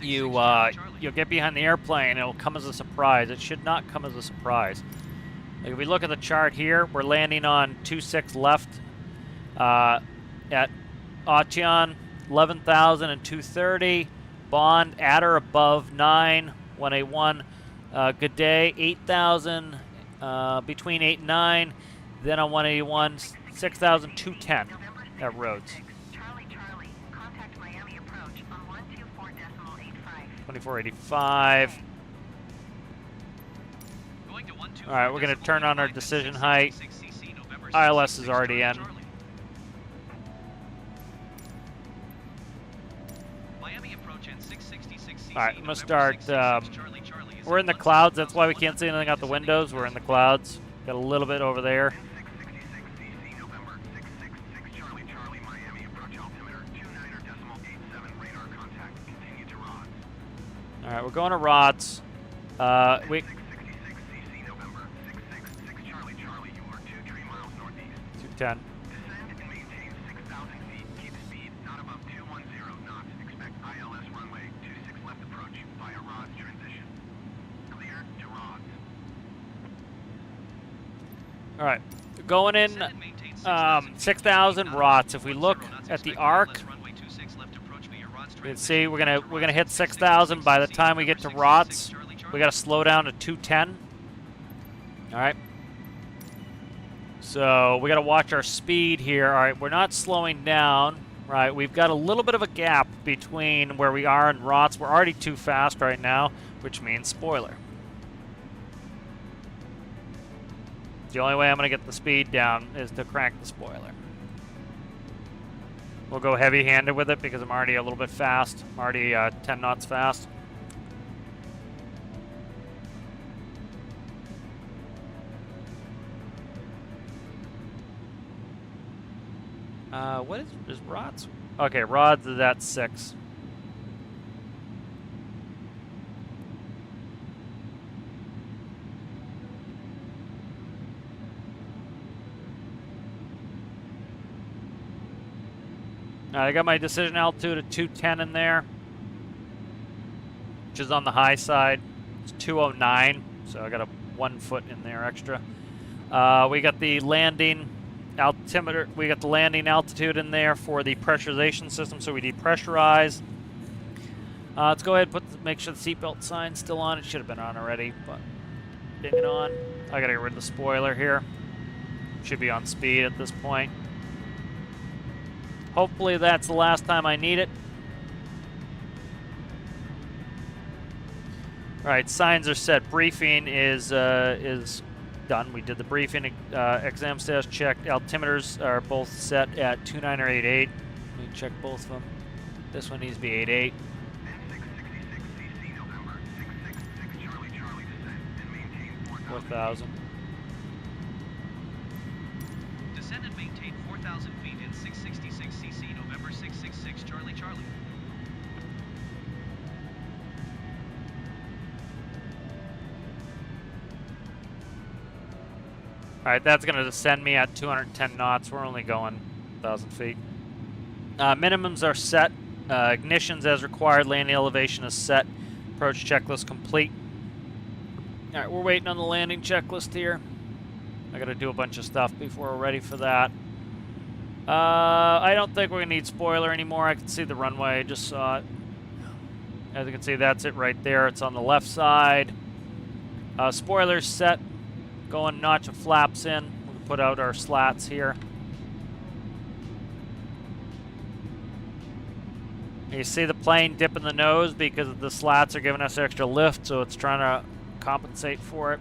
you'll get behind the airplane. It'll come as a surprise. It should not come as a surprise. Like if we look at the chart here, we're landing on 26 left at Ocheon, 11,230. Bond at or above 9, 181. Good day, 8,000, between 8 and 9. Then on 181, 6,210 at Rhodes. 2485. All right, we're going to turn on our decision height. ILS is already in. All right, I'm going to start. We're in the clouds. That's why we can't see anything out the windows. We're in the clouds. Got a little bit over there. All right, we're going to ROTS. 210. Descend and maintain 6,000 feet. Keep speed not above 210 knots. Expect ILS runway 26 left approach via RODS transition. Clear to RODS. All right, going in 6,000 ROTS. If we look at the arc, you can see we're gonna hit 6,000 by the time we get to ROTS. We got to slow down to 210. All right. So we got to watch our speed here. All right, we're not slowing down. Right, we've got a little bit of a gap between where we are and ROTS. We're already too fast right now, which means spoiler. The only way I'm going to get the speed down is to crank the spoiler. We'll go heavy-handed with it because I'm already a little bit fast. I'm already 10 knots fast. What is ROTS? Okay, RODS is at 6. I got my decision altitude at 210 in there, which is on the high side. It's 209, so I got a 1 foot in there extra. We got the landing altimeter. We got the landing altitude in there for the pressurization system, so we depressurize. Let's go ahead and make sure the seatbelt sign's still on. It should have been on already, but ding it on. I gotta get rid of the spoiler here. Should be on speed at this point. Hopefully that's the last time I need it. All right, signs are set. Briefing is done. We did the briefing. Exam status checked. Altimeters are both set at 29 or 88. Let me check both of them. This one needs to be 88. N666 CC November 666 Charlie Charlie descend and maintain 4,000. 4,000. Descend and maintain 4,000 feet in 666 CC November 666 Charlie Charlie. All right, that's going to descend me at 210 knots. We're only going 1,000 feet. Minimums are set. Ignitions as required. Landing elevation is set. Approach checklist complete. All right, we're waiting on the landing checklist here. I got to do a bunch of stuff before we're ready for that. I don't think we're going to need spoiler anymore. I can see the runway. I just saw it. As you can see, that's it right there. It's on the left side. Spoilers set. Going notch of flaps in. We'll put out our slats here. You see the plane dipping the nose because the slats are giving us extra lift, so it's trying to compensate for it.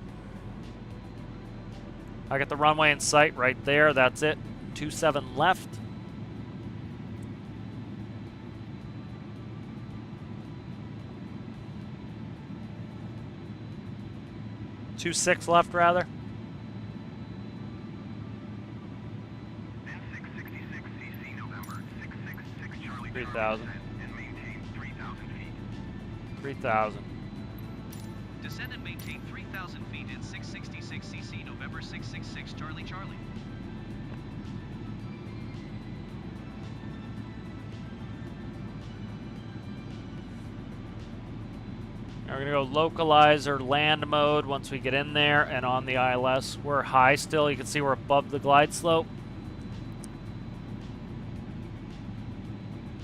I got the runway in sight right there. That's it. 27 left. Two 6 left, rather. N666 CC November 666 Charlie 3,000. and maintain 3,000 feet. 3,000. Descend and maintain 3,000 feet in 666 CC November 666 Charlie Charlie. Now we're going to go localizer land mode once we get in there and on the ILS. We're high still. You can see we're above the glide slope.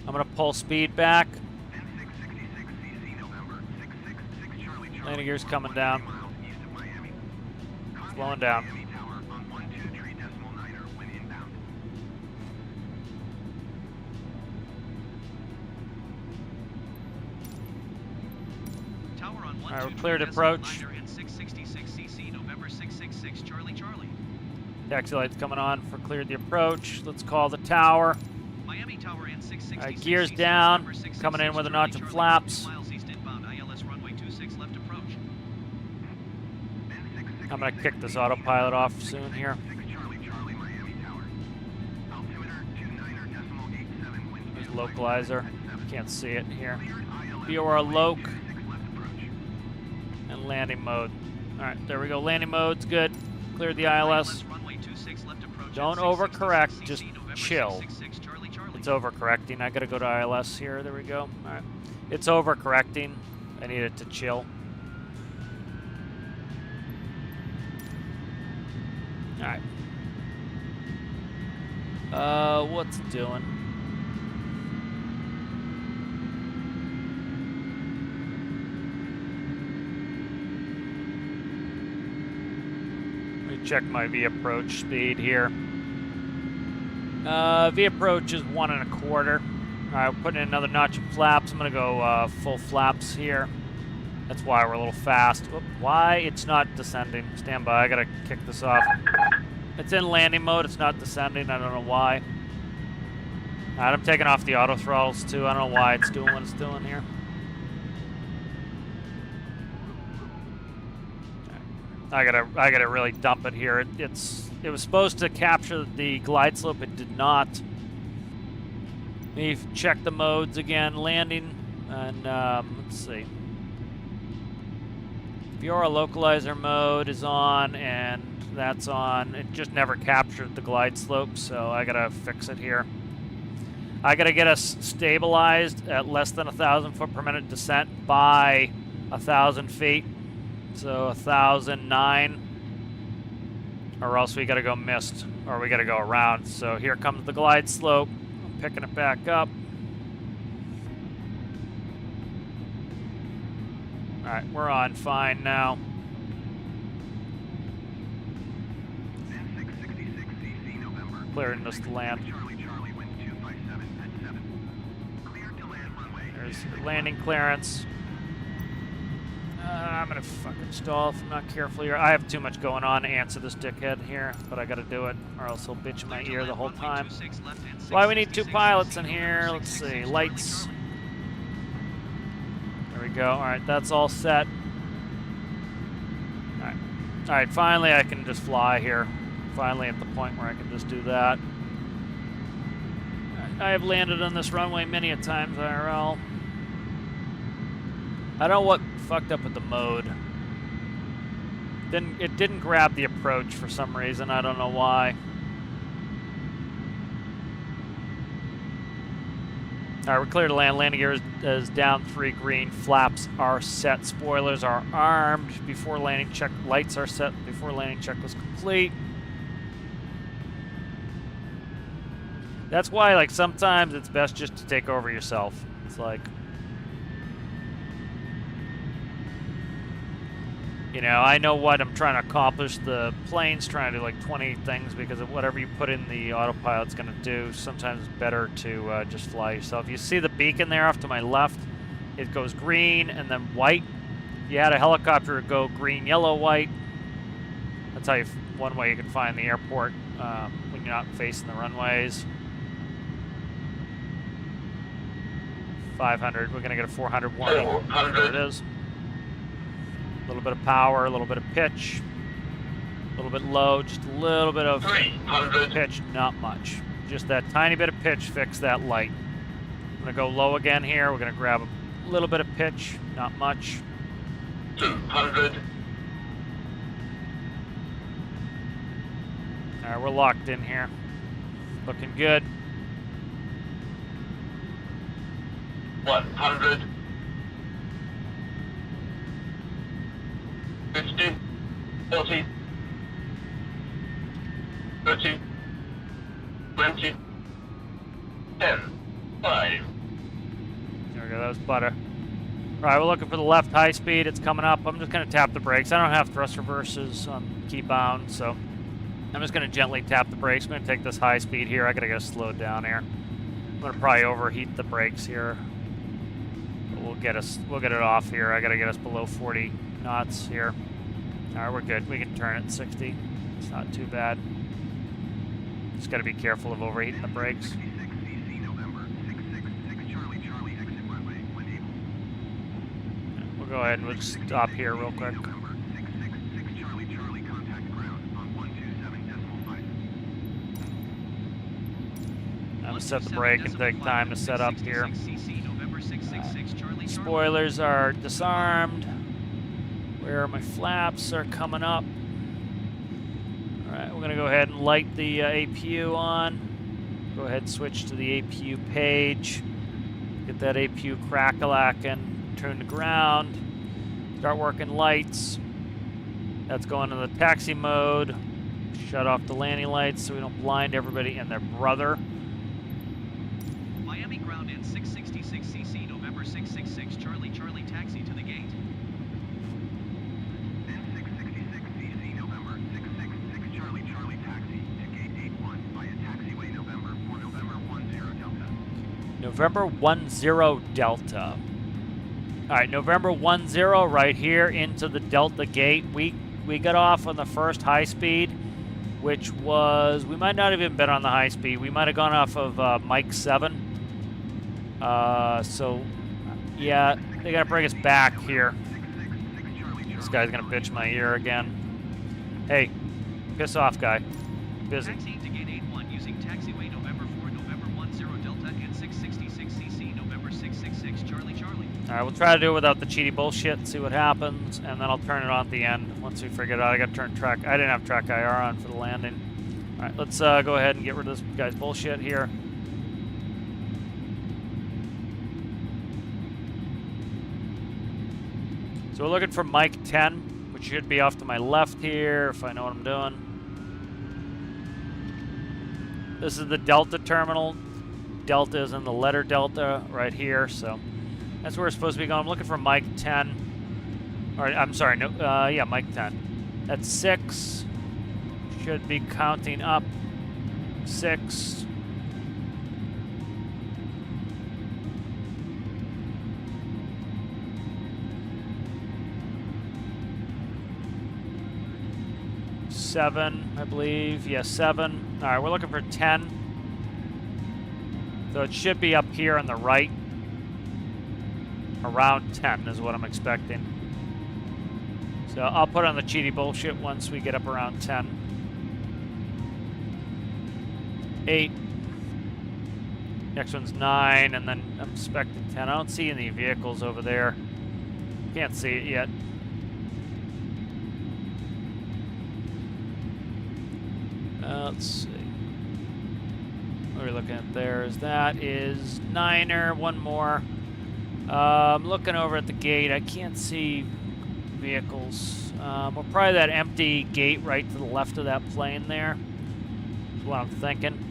I'm going to pull speed back. N666 CC November 666 Charlie Charlie. Landing gear's coming down. 1 miles east of Miami. Slowing down. Miami Tower on 123 decimal niner when inbound. Tower on All right, we're 123 cleared decimal approach. niner in 666 CC November 666 Charlie Charlie. Taxi lights coming on for cleared the approach. Let's call the tower. Miami Tower in 666 All right, gears CC, down. November 666 Coming in with a Charlie notch of Charlie, flaps. 2 miles east inbound ILS runway 26 left approach. I'm going to kick this autopilot off soon here. 6 Charlie Charlie Miami Tower. Altimeter 29 decimal 87 wind. There's localizer. Can't see it here. Cleared ILS VOR loc 26 left approach. and landing mode. All right, there we go. Landing mode's good. Cleared the ILS. Runway 26 left approach. Don't at 666 overcorrect, CC, just November chill. 666 Charlie Charlie. It's overcorrecting. I gotta go to ILS here. There we go. All right. It's overcorrecting. I need it to chill. All right. What's it doing? Let me check my V approach speed here. V approach is 1 1/4. All right, we're putting in another notch of flaps. I'm gonna go full flaps here. That's why we're a little fast. Whoop, why it's not descending? Stand by. I gotta kick this off. It's in landing mode. It's not descending. I don't know why. All right, I'm taking off the auto throttles too. I don't know why it's doing what it's doing here. I gotta really dump it here. It was supposed to capture the glide slope. It did not. We've checked the modes again. Landing and let's see. VOR localizer mode is on and that's on. It just never captured the glide slope, so I gotta fix it here. I gotta get us stabilized at less than 1,000 foot per minute descent by 1,000 feet. So 1,009, or else we gotta go missed, or we gotta go around. So here comes the glide slope. I'm picking it back up. All right, we're on fine now. N666 CC November. Clearing us to land. Charlie Charlie wind 257 at 7. Cleared to land runway. There's landing clearance. gonna fucking stall if I'm not careful here. I have too much going on to answer this dickhead here, but I gotta do it, or else he'll bitch in my ear the whole time. Why we need 2 pilots in here? Let's see, lights. There we go. All right, that's all set. All right, finally I can just fly here. Finally at the point where I can just do that. I have landed on this runway many a times, IRL. I don't know what fucked up with the mode. It didn't grab the approach for some reason. I don't know why. All right, we're clear to land. Landing gear is down 3 green. Flaps are set. Spoilers are armed. Before landing check, lights are set. Before landing check was complete. That's why, like, sometimes it's best just to take over yourself. It's like, you know, I know what I'm trying to accomplish. The plane's trying to do like 20 things because of whatever you put in the autopilot's going to do. Sometimes it's better to just fly yourself. You see the beacon there off to my left? It goes green and then white. If you had a helicopter, it would go green, yellow, white. That's how one way you can find the airport when you're not facing the runways. 500. We're going to get a 400 warning. There it is. A little bit of power, a little bit of pitch, a little bit low, just a little bit of pitch, not much. Just that tiny bit of pitch fixed that light. I'm going to go low again here. We're going to grab a little bit of pitch, not much. 200. All right, we're locked in here. Looking good. 100. 50, 40, 30, 20, 10, 5. There we go, that was butter. All right, we're looking for the left high speed. It's coming up. I'm just going to tap the brakes. I don't have thrust reverses on key bound, so I'm just going to gently tap the brakes. I'm going to take this high speed here. I got to get slowed down here. I'm going to probably overheat the brakes here. But we'll get it off here. I got to get us below 40 knots here. All right, we're good. We can turn it 60. It's not too bad. Just got to be careful of overheating the brakes. We'll go ahead and we'll just stop here real quick. I'm going to set the brake and take time to set up here. Spoilers are disarmed. Where my flaps are coming up. All right, we're going to go ahead and light the APU on. Go ahead and switch to the APU page. Get that APU crack-a-lackin'. Turn to ground. Start working lights. That's going to the taxi mode. Shut off the landing lights so we don't blind everybody and their brother. Miami ground in 666 CC, November 666, Charlie, Charlie, taxi to the gate. N666 CC, November 666 Charlie, Charlie, taxi to gate 81 via taxiway November for November 10 Delta. November 10 Delta. All right, November 10 right here into the Delta gate. We got off on the first high speed, which was, we might not have even been on the high speed. We might have gone off of Mike 7. So, yeah, they got to bring us back here. This guy's going to bitch my ear again. Hey, piss off, guy. Busy. Taxi to gate 81 using taxiway November 4, November 10 Delta and 666 CC, November 666, Charlie, Charlie. All right, we'll try to do it without the cheaty bullshit, see what happens, and then I'll turn it on at the end once we figure it out. I got to turn track. I didn't have track IR on for the landing. All right, let's go ahead and get rid of this guy's bullshit here. So we're looking for Mike 10, which should be off to my left here, if I know what I'm doing. This is the Delta terminal. Delta is in the letter Delta right here, so that's where we're supposed to be going. I'm looking for Mike 10. Or, I'm sorry, no, yeah, Mike 10. That's 6. Should be counting up. 6. 7, I believe. Yeah, 7. All right, we're looking for 10. So it should be up here on the right. Around 10 is what I'm expecting. So I'll put on the cheaty bullshit once we get up around 10. 8. Next one's 9, and then I'm expecting 10. I don't see any vehicles over there. Can't see it yet. Let's see. What are we looking at there? That is 9er, one more. I'm looking over at the gate. I can't see vehicles. We're probably that empty gate right to the left of that plane there. That's what I'm thinking.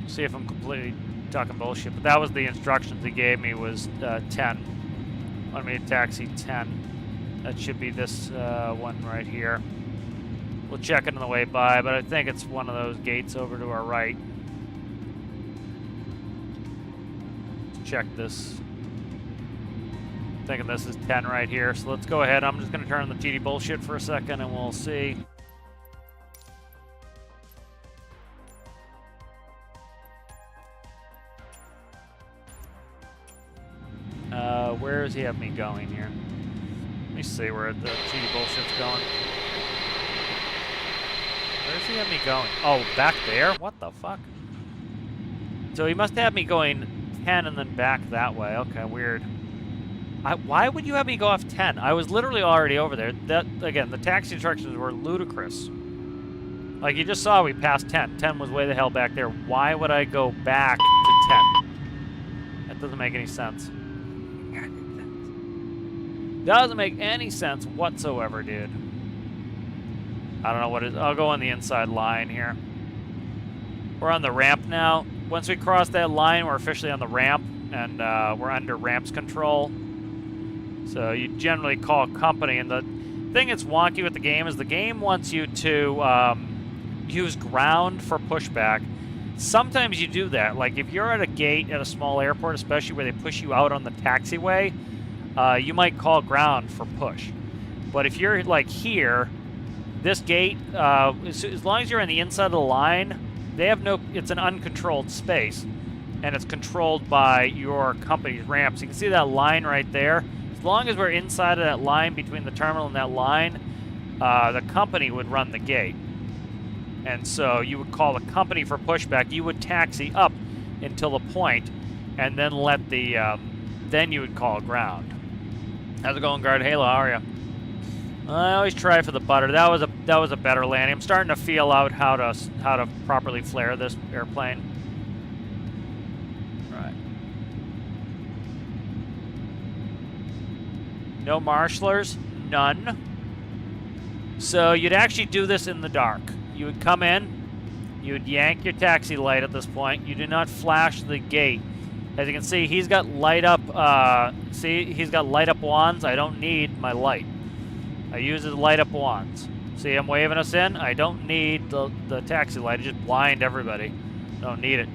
See if I'm completely talking bullshit, but that was the instructions he gave me was 10. Wanted me to taxi 10. That should be this one right here. We'll check it on the way by, but I think it's one of those gates over to our right. Let's check this. Thinking this is 10 right here, so let's go ahead. I'm just going to turn on the GD bullshit for a second and we'll see. Where does he have me going here? Let me see where the GD bullshit's going. Where does he have me going? Oh, back there? What the fuck? So he must have me going 10 and then back that way. Okay, weird. Why would you have me go off 10? I was literally already over there. That, again, the taxi instructions were ludicrous. Like, you just saw we passed 10. 10 was way the hell back there. Why would I go back to 10? That doesn't make any sense. Doesn't make any sense whatsoever, dude. I don't know what it is. I'll go on the inside line here. We're on the ramp now. Once we cross that line, we're officially on the ramp, and we're under ramps control. So you generally call company, and the thing that's wonky with the game is the game wants you to use ground for pushback. Sometimes you do that. Like if you're at a gate at a small airport, especially where they push you out on the taxiway, you might call ground for push. But if you're like here, this gate, as long as you're on the inside of the line, they have no, it's an uncontrolled space, and it's controlled by your company's ramps. You can see that line right there. As long as we're inside of that line between the terminal and that line, the company would run the gate. And so you would call the company for pushback. You would taxi up until a point, and then let the, then you would call ground. How's it going, Guard Halo? How are you? I always try for the butter. That was a better landing. I'm starting to feel out how to properly flare this airplane. Right. No marshalers, none. So you'd actually do this in the dark. You would come in, you would yank your taxi light at this point. You do not flash the gate. As you can see, he's got light up. He's got light up wands. I don't need my light. I use his light up wands. See him waving us in? I don't need the taxi light. I just blind everybody. Don't need it.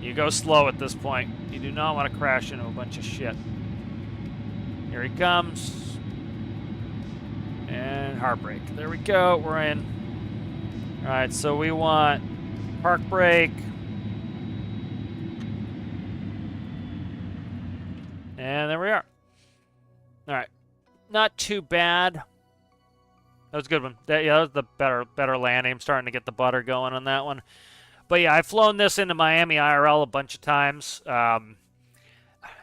You go slow at this point. You do not want to crash into a bunch of shit. Here he comes. And hard brake. There we go. We're in. Alright, so we want park brake. And there we are. Alright. Not too bad. That was a good one. That was the better landing. I'm starting to get the butter going on that one. But yeah, I've flown this into Miami IRL a bunch of times.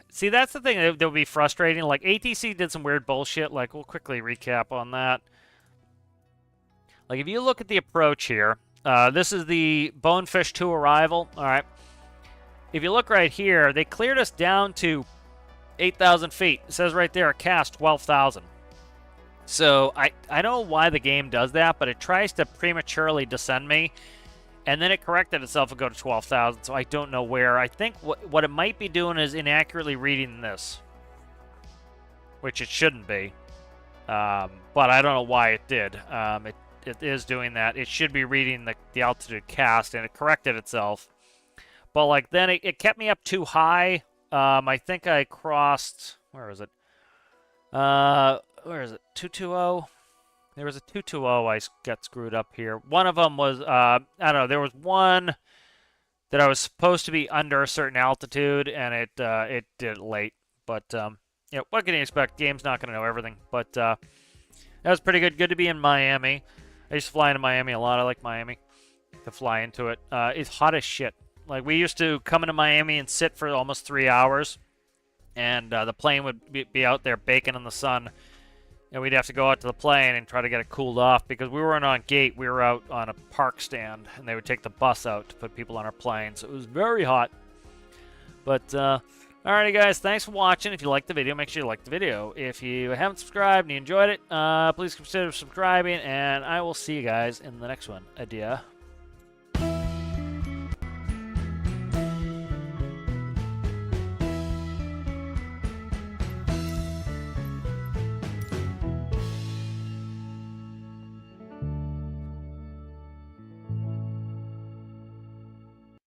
See, that's the thing that would be frustrating. Like, ATC did some weird bullshit. Like, we'll quickly recap on that. Like, if you look at the approach here, this is the Bonefish 2 arrival. All right. If you look right here, they cleared us down to 8,000 feet. It says right there, cast 12,000. So I don't know why the game does that, but it tries to prematurely descend me. And then it corrected itself and go to 12,000, so I don't know where. I think what it might be doing is inaccurately reading this, which it shouldn't be. But I don't know why it did. It is doing that. It should be reading the altitude cast, and it corrected itself. But like then it kept me up too high. I think I crossed, where is it? Where is it? 220. There was a 220 I got screwed up here. One of them was I don't know. There was one that I was supposed to be under a certain altitude, and it did it late. But yeah, what can you expect? Game's not going to know everything. But that was pretty good. Good to be in Miami. I used to fly into Miami a lot. I like Miami. To fly into it. It's hot as shit. Like, we used to come into Miami and sit for almost 3 hours, and the plane would be out there baking in the sun, and we'd have to go out to the plane and try to get it cooled off because we weren't on gate. We were out on a park stand, and they would take the bus out to put people on our plane, so it was very hot. But, alrighty, guys, thanks for watching. If you liked the video, make sure you like the video. If you haven't subscribed and you enjoyed it, please consider subscribing, and I will see you guys in the next one. Adieu.